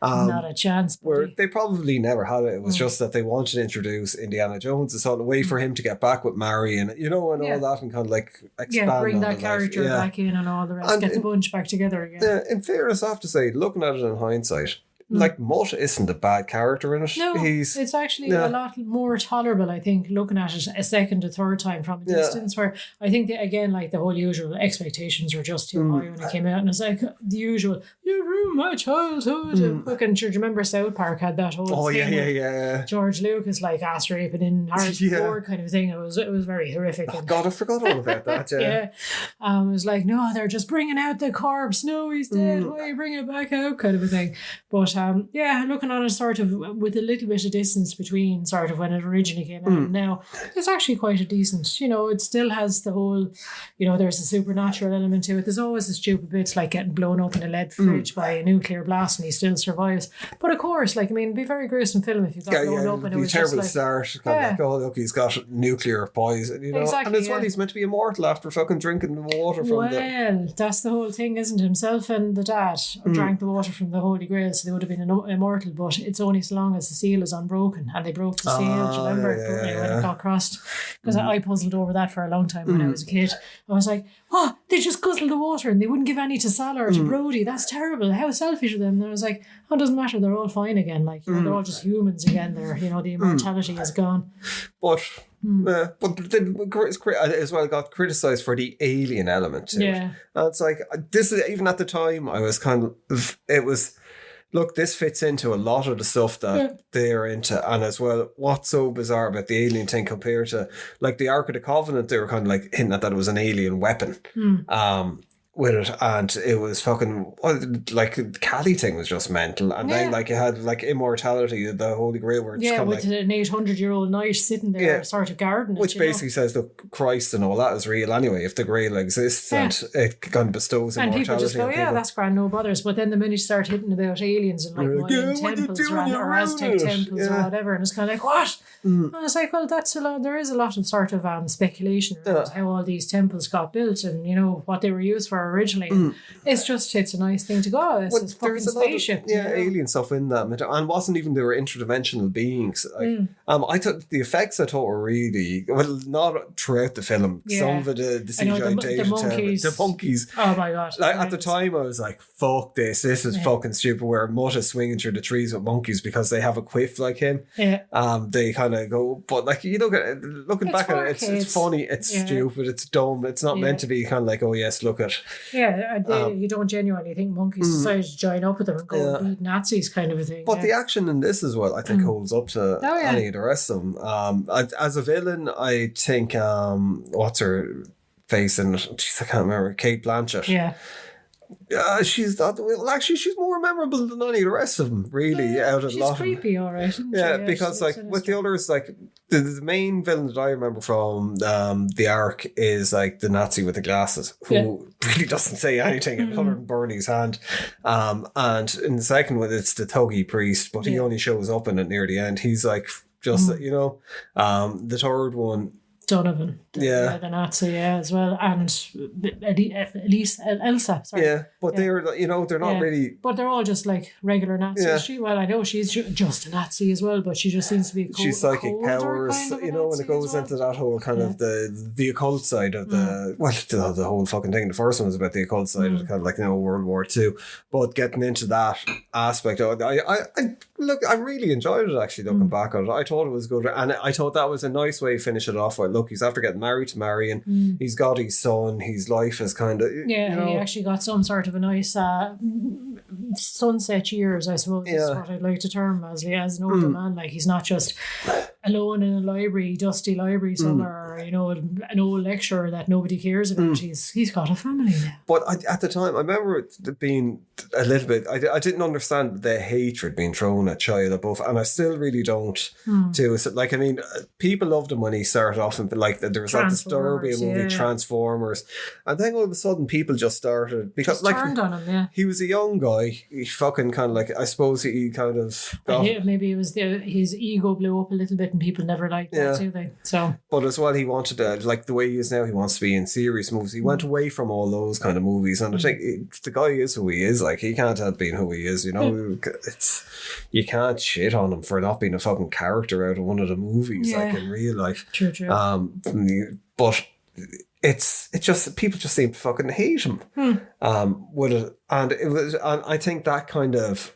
not a chance. Where they probably never had it. It was just that they wanted to introduce Indiana Jones as sort of a way for him to get back with Mary and and all that and kind of like expand bring on that character back in and all the rest, and get the bunch back together again. In fairness, I have to say, looking at it in hindsight, like Mutt isn't a bad character in it. No, it's actually a lot more tolerable, I think, looking at it a second or third time from a distance, where I think that, again, like the whole usual expectations were just too high when it came out, and it's like the usual, you ruined my childhood. And fucking, do you remember South Park had that whole thing George Lucas like ass raping in Harrison Ford kind of thing. It was very horrific. Oh God, I forgot all about that. It was like, no, they're just bringing out the corpse. No, he's dead. Why are you bringing it back out? Kind of a thing. But looking on it sort of with a little bit of distance between sort of when it originally came out and now, it's actually quite a decent, it still has the whole, there's a supernatural element to it. There's always the stupid bits like getting blown up in a lead fridge by a nuclear blast and he still survives. But of course, it'd be a very gruesome film if you got blown up and it was terrible just start. Oh, look, he's got nuclear poison, Exactly, and as well, he's meant to be immortal after fucking drinking the water from that's the whole thing, isn't it? Himself and the dad drank the water from the Holy Grail, so they would have been immortal, but it's only so long as the seal is unbroken, and they broke the seal, do you remember? When it got crossed. Because I puzzled over that for a long time when I was a kid. I was like, they just guzzled the water and they wouldn't give any to Salah or to Brody. That's terrible. How selfish of them. And I was like, it doesn't matter, they're all fine again. They're all just humans again. The immortality is gone. But as well got criticised for the alien element to it. And it's like, this is, even at the time, I was look, this fits into a lot of the stuff that they're into. And as well, what's so bizarre about the alien thing compared to the Ark of the Covenant, they were kind of hinting at that it was an alien weapon. With it, and it was fucking the Cali thing was just mental, and then you had immortality, the Holy Grail, where it's with an 800-year-old knight sitting there, sort of guarding it, which basically says, look, Christ and all that is real anyway. If the Grail exists and it kind of bestows immortality, and people just go, that's grand, no bothers. But then the minute you start hitting about aliens and Mayan temples or Aztec temples or whatever, and it's kind of like, what? And it's like, well, that's a lot. There is a lot of sort of speculation around how all these temples got built and what they were used for originally. It's a nice thing to go. It's a fucking spaceship. Alien stuff in that, and wasn't even they were interdimensional beings. I thought the effects were really not throughout the film. Some of the CGI the monkeys. Oh my god! At the time, I was like, "Fuck this! This is fucking stupid." Where Mutt is swinging through the trees with monkeys because they have a quiff like him. They kind of go, but looking back at it, it's funny, it's stupid, it's dumb. It's not meant to be kind of like, oh yes, look at. You don't genuinely think monkeys decided to join up with them and go and beat Nazis kind of a thing. But the action in this as well, I think, holds up to any of the rest of them. As a villain, I think, what's her face in it? Jeez, I can't remember. Kate Blanchett. Yeah. She's more memorable than any of the rest of them, really. Out of a lot. She's creepy, all right. Because with the others, the main villain that I remember from the Ark is the Nazi with the glasses, who really doesn't say anything other than Bernie's hand. And in the second one, it's the thuggy priest, but he only shows up in it near the end. He's the third one. Donovan, the Nazi, as well, and Elsa. Sorry. But they're they're not really. But they're all just regular Nazis. Yeah. I know she's just a Nazi as well, but she just seems to be. She's psychic powers, and it goes into that whole kind of the occult side of the whole fucking thing. The first one was about the occult side of kind of World War II, but getting into that aspect of it, I really enjoyed it actually. Looking back on it, I thought it was good, and I thought that was a nice way to finish it off. Look, he's after getting married to Marion. He's got his son. His life is kind of he actually got some sort of a nice sunset years, I suppose is what I'd like to term as an older man. He's not just alone in a library, dusty library somewhere, or, an old lecturer that nobody cares about. He's got a family now. But at the time, I remember it being a little bit, I didn't understand the hatred being thrown at Shia LaBeouf, and I still really don't too. So, people loved him when he started off, and there was that disturbing movie, Transformers, and then all of a sudden people just started, because turned on him, he was a young guy, he fucking kind of I suppose he kind of maybe it was his ego blew up a little bit and people never liked that, do they? So, but as well, he wanted to, the way he is now, he wants to be in serious movies. He went away from all those kind of movies, and I think the guy is who he is. He can't help being who he is. It's, you can't shit on him for not being a fucking character out of one of the movies, in real life. True. But it's just, people just seem to fucking hate him with it, and it was, and I think that kind of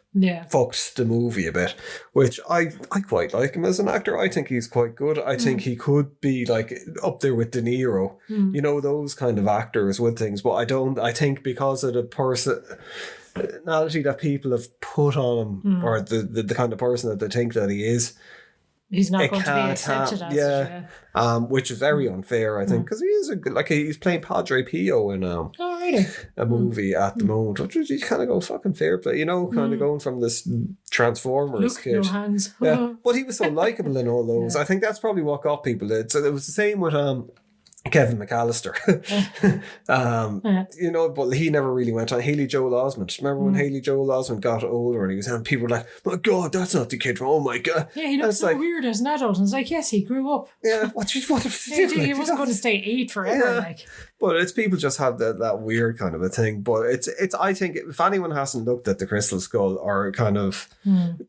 fucked the movie a bit, which I quite like him as an actor. I think he's quite good. I think he could be up there with De Niro, those kind of actors with things, but I think because of the personality that people have put on him, or the kind of person that they think that he is, he's not it going to be can't accepted as yeah. Which is very unfair, I think, because he is a good, like he's playing Padre Pio in Oh, really? a movie at the moment, which you kind of go fucking fair play, you know, kind of going from this Transformers Look, kid. no hands. Yeah, but he was so likable in all those. I think that's probably what got people. So it was the same with Kevin McAllister. You know, but he never really went on. Haley Joel Osment. Remember when Haley Joel Osment got older and he was, and people were like, "My God, that's not the kid from." Oh my God. Yeah, he looks so weird as an adult. And it's like, yes, he grew up. Yeah, what He wasn't going to stay 8 forever. Yeah. Like, but it's people just have that weird kind of a thing. But it's I think if anyone hasn't looked at the Crystal Skull or kind of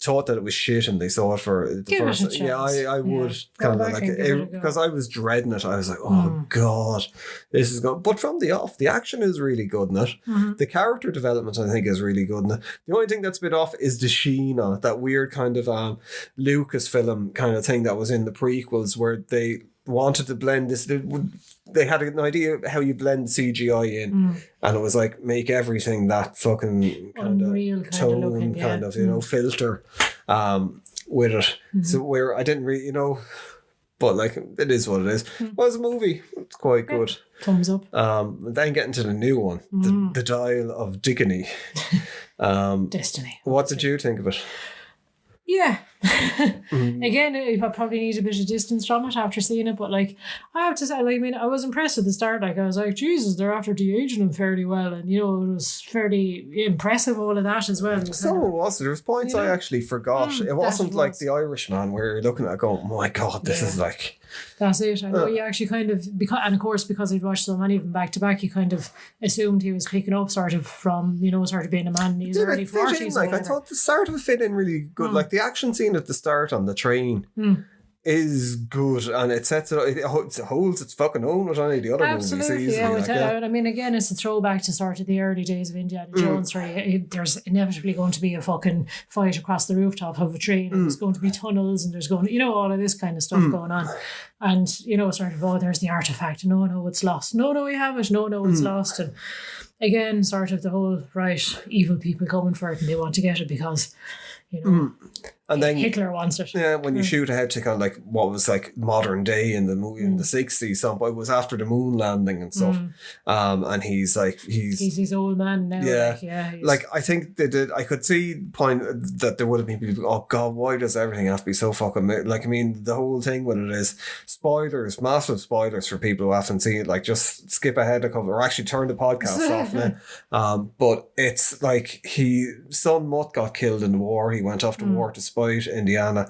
thought that it was shit and they saw it for the Give first, it a chance. I would Go kind of back like and give it a go. because I was dreading it. I was like, oh God, this is going. But from the off, the action is really good in it. The character development, I think, is really good in it. The only thing that's a bit off is the sheen on it. That weird kind of Lucasfilm kind of thing that was in the prequels where they wanted to blend this. They had an idea of how you blend CGI in, and it was like make everything that fucking kind Unreal of kind of tone, looking, yeah. kind of you know filter, with it. So where I didn't really, you know, but like it is what it is. Well, it's a movie. It's quite good. thumbs up. And then getting to the new one, the Dial of Dignity. Destiny. What did you think of it? Yeah. Again, I probably need a bit of distance from it after seeing it, but like I have to say, like, I mean, I was impressed at the start. Like I was like, Jesus, they're after de-aging him fairly well, and you know, it was fairly impressive, all of that as well. It was So kind of- it was. There was points I actually forgot. It wasn't it like was. The Irishman where you're looking at it going, my God, this is like... That's it. I know you actually kind of, and of course, because I'd watched so many of them back to back, you kind of assumed he was picking up sort of from, you know, sort of being a man in his Did early it fit 40s. in? or Like, I whatever. thought the start of it fit in really good. Like, the action scene at the start on the train is good, and it sets it holds its fucking own with any of the other movies Absolutely, easily. yeah. Like, I mean, again, it's a throwback to sort of the early days of Indiana Jones, where there's inevitably going to be a fucking fight across the rooftop of a train, and there's going to be tunnels, and there's going to, you know, all of this kind of stuff going on. And, you know, sort of, oh, there's the artifact. No, it's lost. No, we have it. No, it's lost. And again, sort of the whole, right, evil people coming for it, and they want to get it because, you know, and then Hitler wants it. yeah, when you shoot ahead to kind of like what was like modern day in the movie in the 60s, it was after the moon landing and stuff. And he's He's old man now. yeah, he's, like I think they did. I could see point that there would have been people. Oh God, why does everything have to be so fucking like? I mean, the whole thing with it is spoilers, massive spoilers for people who haven't seen it. Like, just skip ahead a couple, or actually turn the podcast off now. But it's like son Mutt got killed in the war. He went off to war to spite Indiana.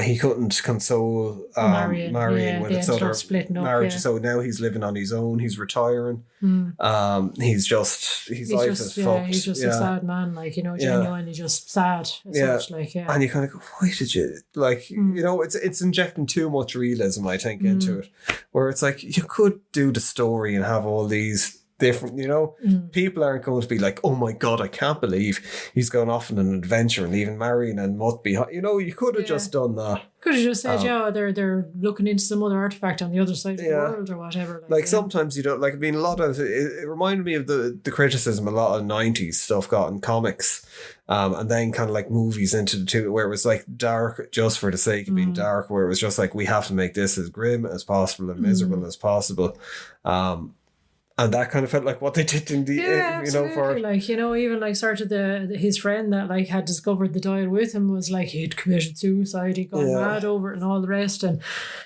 He couldn't console Marion with they its ended other up splitting up, marriage. yeah. So now he's living on his own. He's retiring. His life is fucked. He's just a sad man, like, you know, genuinely just sad. As such, like, yeah. And you kind of go, why did you, like, you know, it's injecting too much realism, I think, into it, where it's like, you could do the story and have all these different, you know, people aren't going to be like, oh my God, I can't believe he's gone off on an adventure and leaving Marion and Mutt behind. You know, you could have just done that. Could have just said, they're looking into some other artifact on the other side of the world or whatever. Like sometimes you don't, like, I mean, a lot of it reminded me of the criticism a lot of 90s stuff got in comics, and then kind of like movies into the two, where it was like dark just for the sake of being dark, where it was just like, we have to make this as grim as possible and miserable as possible. And that kind of felt like what they did in the, you know, for like, you know, even like sort of his friend that like had discovered the dial with him was like he'd committed suicide, he'd gone mad over it and all the rest, and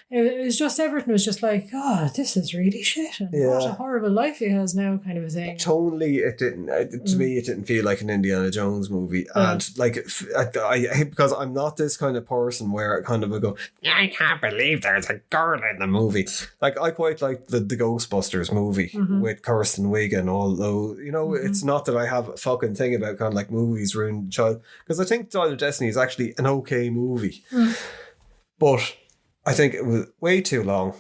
it was just everything was just like, oh, this is really shit, and what a horrible life he has now, kind of a thing. Tonally, it didn't. To me, it didn't feel like an Indiana Jones movie, and like I because I'm not this kind of person where I kind of would go, I can't believe there's a girl in the movie. Like, I quite like the Ghostbusters movie with Kirsten Wiig, and although, you know, it's not that I have a fucking thing about kind of like movies ruin child, because I think Dial of Destiny is actually an okay movie, but I think it was way too long.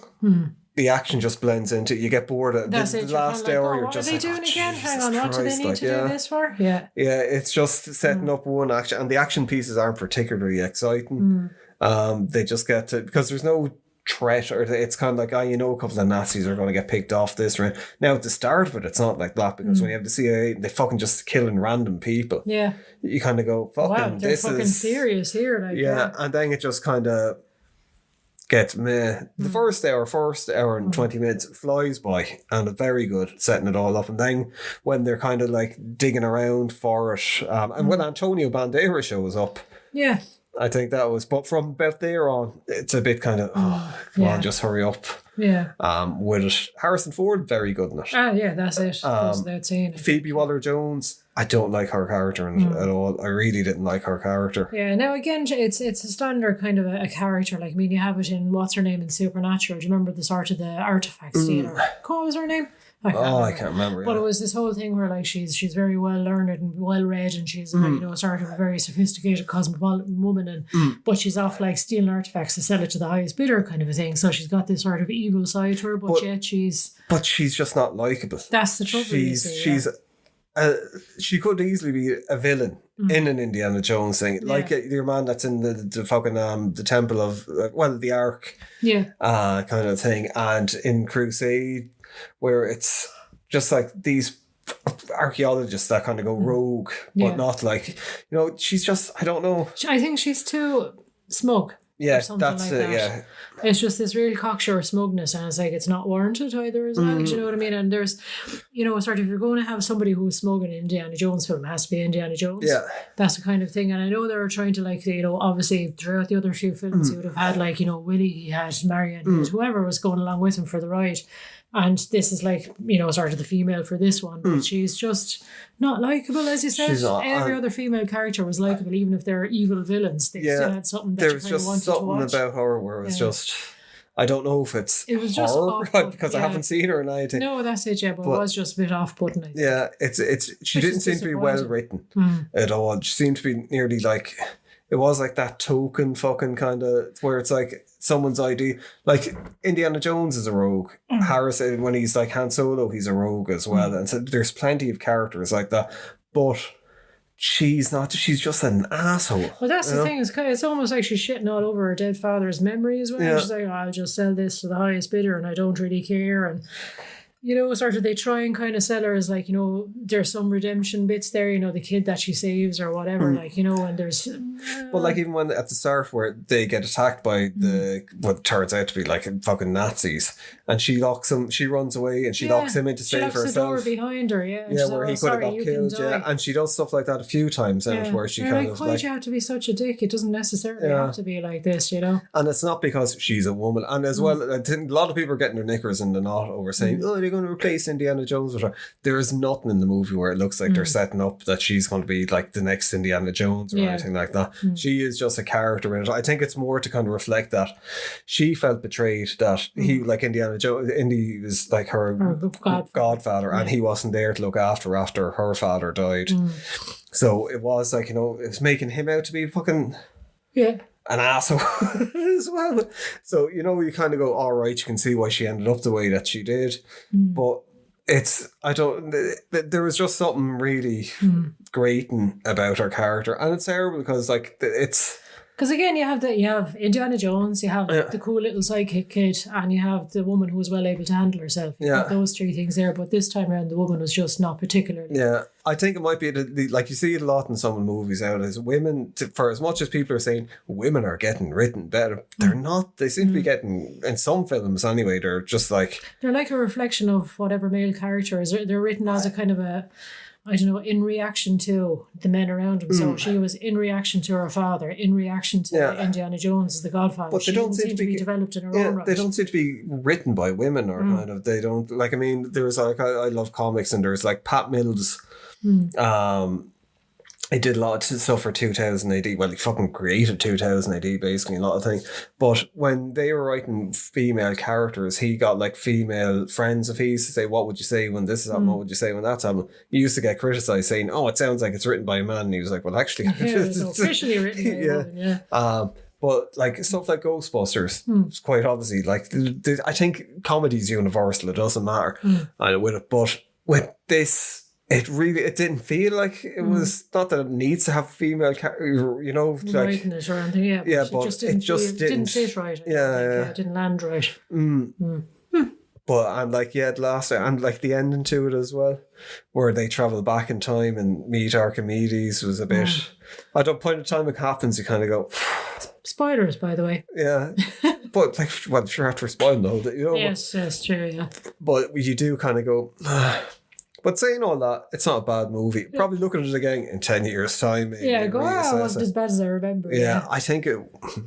The action just blends into it. You get bored of That's the it. last You're hour. like, You're what just are they like, doing again? Hang Jesus on, what do they Christ, need like, to do this for? Yeah. Yeah, it's just setting up one action, and the action pieces aren't particularly exciting. They just get to, because there's no threat, or it's kind of like, you know, a couple of Nazis are going to get picked off this right now. At the start of it, it's not like that, because when you have the CIA, they fucking just killing random people. Yeah. You kind of go, fucking, Wow, they're this fucking is serious here. Like, and then it just kind of gets meh. The first hour and 20 minutes flies by and it's very good setting it all up. And then when they're kind of like digging around for it, and when Antonio Banderas shows up, Yeah. I think that was, but from about there on, it's a bit kind of, come on, just hurry up. Yeah. With it. Harrison Ford, very good in it. Yeah, that's it. Goes without saying it. Phoebe Waller-Jones, I don't like her character in it at all. I really didn't like her character. Yeah, now again, it's a standard kind of a character. Like, I mean, you have it in, what's her name in Supernatural? Do you remember the sort of the artifacts dealer? What was her name? I can't remember. But it was this whole thing where like she's very well learned and well read, and she's sort of a very sophisticated cosmopolitan woman, and but she's off like stealing artifacts to sell it to the highest bidder kind of a thing. So she's got this sort of evil side to her, but yet she's just not likable. That's the trouble. She could easily be a villain in an Indiana Jones thing, like your man that's in the fucking the temple of the Ark, kind of thing, and in Crusade, where it's just like these archaeologists that kind of go rogue, but not like, she's just, I don't know. I think she's too smug. Yeah, that's like it. That. Yeah, it's just this real cocksure smugness, and it's like it's not warranted either as well. Do you know what I mean? And there's, sort of, if you're going to have somebody who's smug in an Indiana Jones film, it has to be Indiana Jones. Yeah, that's the kind of thing. And I know they were trying to obviously throughout the other few films, you would have had like Willie, he had Marion, whoever was going along with him for the ride. And this is like, sort of the female for this one. But she's just not likeable, as you said. Every other female character was likeable, even if they're evil villains. They still had something that there you was kind of just wanted to watch. something about her where it was just, I don't know if it was just horror, because I haven't seen her in anything. No, that's it, but it was just a bit off-putting. Yeah, she didn't seem to be well written at all. She seemed to be nearly like, it was like that token fucking kind of, where it's like someone's idea. Like Indiana Jones is a rogue. Harrison, when he's like Han Solo, he's a rogue as well. And so there's plenty of characters like that. But she's not, she's just an asshole. Well, that's the thing. It's almost like she's shitting all over her dead father's memory as well. Yeah. She's like, I'll just sell this to the highest bidder and I don't really care. And sort of they try and kind of sell her as like, there's some redemption bits there, the kid that she saves or whatever, and there's... Well, like even when at the start where they get attacked by what turns out to be like fucking Nazis, and she locks him, she runs away and she locks him in to save herself. She locks the door behind her, where he could have got killed, and she does stuff like that a few times, where she kind of why do you have to be such a dick? It doesn't necessarily have to be like this, And it's not because she's a woman, and as well, I think a lot of people are getting their knickers in the knot over saying, they're going to replace Indiana Jones with her. There is nothing in the movie where it looks like they're setting up that she's going to be like the next Indiana Jones or anything like that. She is just a character in it. I think it's more to kind of reflect that she felt betrayed, that he, like Indiana Jones, Indy was like her godfather, and he wasn't there to look after her father died. So it was like, it was making him out to be fucking an asshole as well. So, you kind of go, all right, you can see why she ended up the way that she did. But there was just something really grating about her character. And it's terrible because because again, you have Indiana Jones, you have the cool little sidekick kid, and you have the woman who was well able to handle herself. You've got those three things there, but this time around, the woman was just not particularly. Yeah, I think it might be like you see it a lot in some movies out as women. For as much as people are saying women are getting written better, they're not. They seem to be getting, in some films anyway. They're just like, they're like a reflection of whatever male character is. They're written as a kind of a, I don't know, in reaction to the men around him. So she was in reaction to her father, in reaction to Indiana Jones as the Godfather. But they don't seem to be developed in her own right. They don't seem to be written by women or kind of, they don't, like, I mean, there's like, I love comics, and there's like Pat Mills, he did a lot of stuff for 2000 AD. Well, he fucking created 2000 AD, basically, a lot of things. But when they were writing female characters, he got like female friends of his to say, what would you say when this is happening? What would you say when that's happening? He used to get criticised saying, oh, it sounds like it's written by a man. And he was like, well, actually... it's officially written by a woman, but like stuff like Ghostbusters, it's quite obviously like, I think comedy's universal. It doesn't matter with it. But with this... It didn't feel like it was, not that it needs to have female, like, writing it or anything, but it just didn't sit right. It didn't land right. But I'm like, the last, and like the ending to it as well, where they travel back in time and meet Archimedes was a bit, at the point of time it happens, you kind of go, spoilers, by the way. Yeah. but like, well, sure, after spoiling though, that, you know. Yes, true, yeah. But you do kind of go. But saying all that, it's not a bad movie. Probably looking at it again in 10 years' time. Maybe, Yeah, go, it wasn't as bad as I remember. Yeah, I think it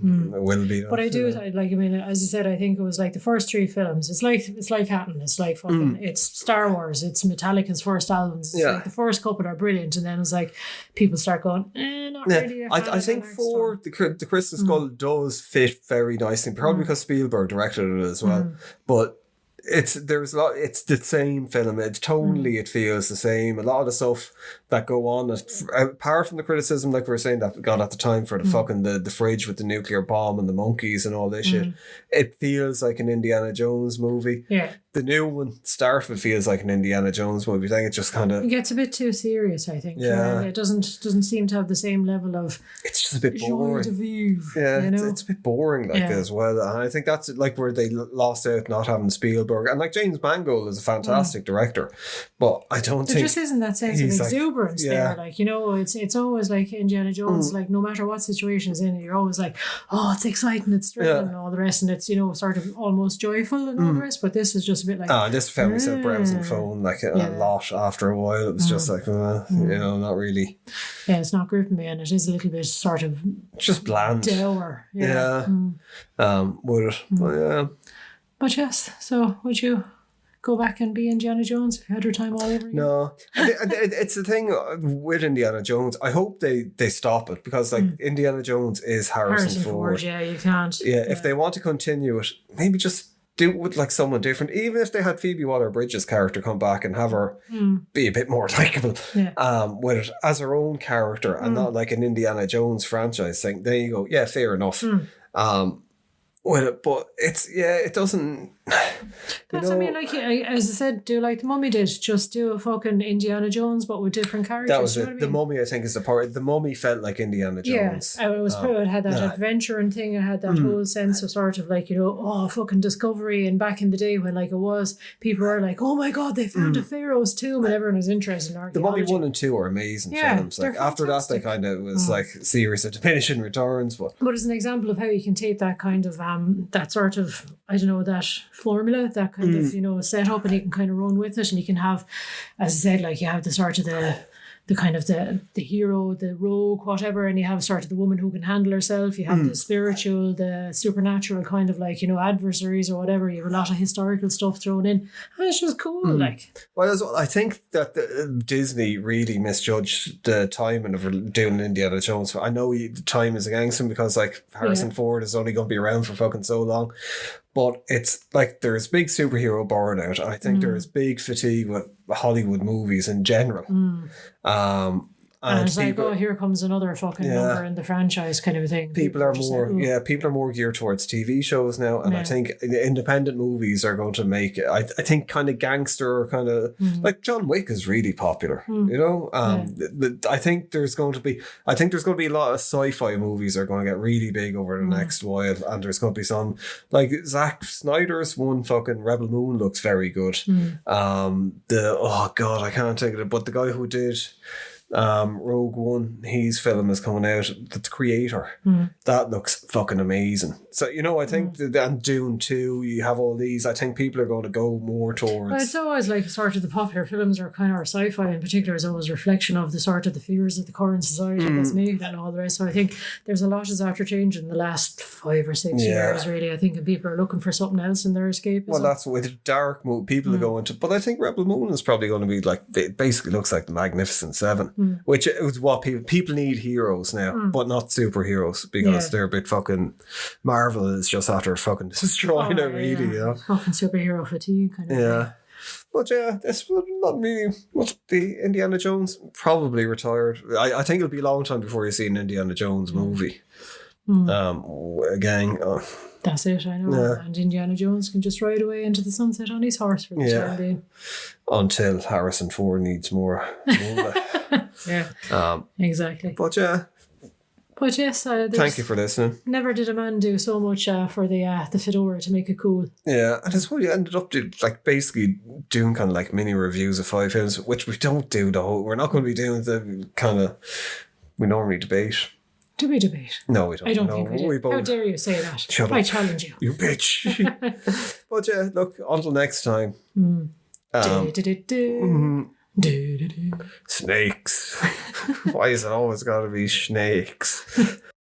will be. But I do, I mean, as I said, I think it was like the first 3 films. It's like Hatton. It's like fucking, it's Star Wars. It's Metallica's first albums. It's like the first couple are brilliant. And then it's like, people start going, not really. I think 4, the Crystal Skull does fit very nicely. Probably because Spielberg directed it as well. But it's the same film. It's tonally it feels the same. A lot of the stuff that go on, apart from the criticism like we were saying that got at the time for the fucking the fridge with the nuclear bomb and the monkeys and all this shit, it feels like an Indiana Jones movie. Yeah. The new one, Starfield, feels like an Indiana Jones movie. I think it just kind of... It gets a bit too serious, I think. Yeah. It doesn't seem to have the same level of... It's just a bit boring. Joie de vivre, yeah, you know? it's a bit boring as well. And I think that's like where they lost out not having Spielberg. And like James Mangold is a fantastic director. But I don't think... There just isn't that sense of exuberance there. Like, you know, it's always like Indiana Jones, like no matter what situation is in it, you're always like, oh, it's exciting, it's thrilling and all the rest. And it's, you know, sort of almost joyful and all the rest. But this is just a bit like... this found myself browsing phone like a lot after a while. It was just like, you know, not really. Yeah, it's not gripping me, and it is a little bit sort of just bland. Dour. Yeah. Would it? Well, yeah. But yes, so would you go back and be Indiana Jones if you had your time all over again? No. It's the thing with Indiana Jones. I hope they stop it because like Indiana Jones is Harrison Ford. Yeah, you can't. Yeah, if they want to continue it, maybe just do it with like someone different. Even if they had Phoebe Waller-Bridge's character come back and have her be a bit more likable with it as her own character and not like an Indiana Jones franchise thing. There you go. Yeah, fair enough. With it, but it doesn't. That's, I mean, like as I said, do like the Mummy did, just do a fucking Indiana Jones, but with different characters. That was it. You know what I The mean? Mummy, I think, is the part. The Mummy felt like Indiana Jones. Yeah, it was it had that adventure and thing. It had that whole sense of sort of like, you know, fucking discovery. And back in the day when like it was, people were like, oh my god, they found a pharaoh's tomb, and everyone was interested in The archaeology. Mummy 1 and 2 are amazing films. Like after that, they kind of was like series of diminishing returns. But as an example of how you can take that kind of that sort of, I don't know, that formula, that kind of, you know, set up, and you can kind of run with it, and you can have, as I said, like you have the sort of the kind of the hero, the rogue, whatever, and you have sort of the woman who can handle herself. You have the spiritual, the supernatural kind of like, you know, adversaries or whatever. You have a lot of historical stuff thrown in, and it's just cool. Like, well, I think that Disney really misjudged the timing of doing Indiana Jones. I know the time is against him because like Harrison Ford is only going to be around for fucking so long. But it's like there's big superhero burnout. I think there is big fatigue with Hollywood movies in general. And it's like, oh, here comes another fucking number in the franchise kind of a thing. People are more geared towards TV shows now, and I think independent movies are going to make it. I think kind of gangster, kind of like John Wick is really popular. You know, I think there's going to be a lot of sci-fi movies are going to get really big over the next while, and there's going to be some like Zack Snyder's one, fucking Rebel Moon looks very good. I can't think of it, but the guy who did Rogue One, his film is coming out. The Creator, that looks fucking amazing. So you know, I think and Dune 2, you have all these. I think people are going to go more towards. Well, it's always like sort of the popular films are kind of, or sci-fi in particular, is always a reflection of the sort of the fears of the current society that's made and all the rest. So I think there's a lot is after change in the last 5 or 6 years, really. I think, and people are looking for something else in their escapism. Well, that's with dark mood people are going to. But I think Rebel Moon is probably going to be like, it basically looks like the Magnificent Seven. Which is what people need heroes now, but not superheroes because they're a bit fucking. Marvel is just after fucking destroying it, really. You know? Fucking superhero fatigue kind of thing. But it's not really. What the Indiana Jones probably retired. I think it'll be a long time before you see an Indiana Jones movie. Again. That's it, I know. Yeah. And Indiana Jones can just ride away into the sunset on his horse for the time being. Until Harrison Ford needs more. Exactly. But yes, thank you for listening. Never did a man do so much for the fedora to make it cool. Yeah, and that's what you ended up doing, like basically doing kind of like mini reviews of 5 films, which we don't do the whole. We're not going to be doing the kind of we normally debate. Do we debate? No, we don't. I don't No, think we do. we both. How dare you say that? Shut I up. challenge you. You bitch. But yeah, look, until next time. Snakes. Why is it always got to be snakes?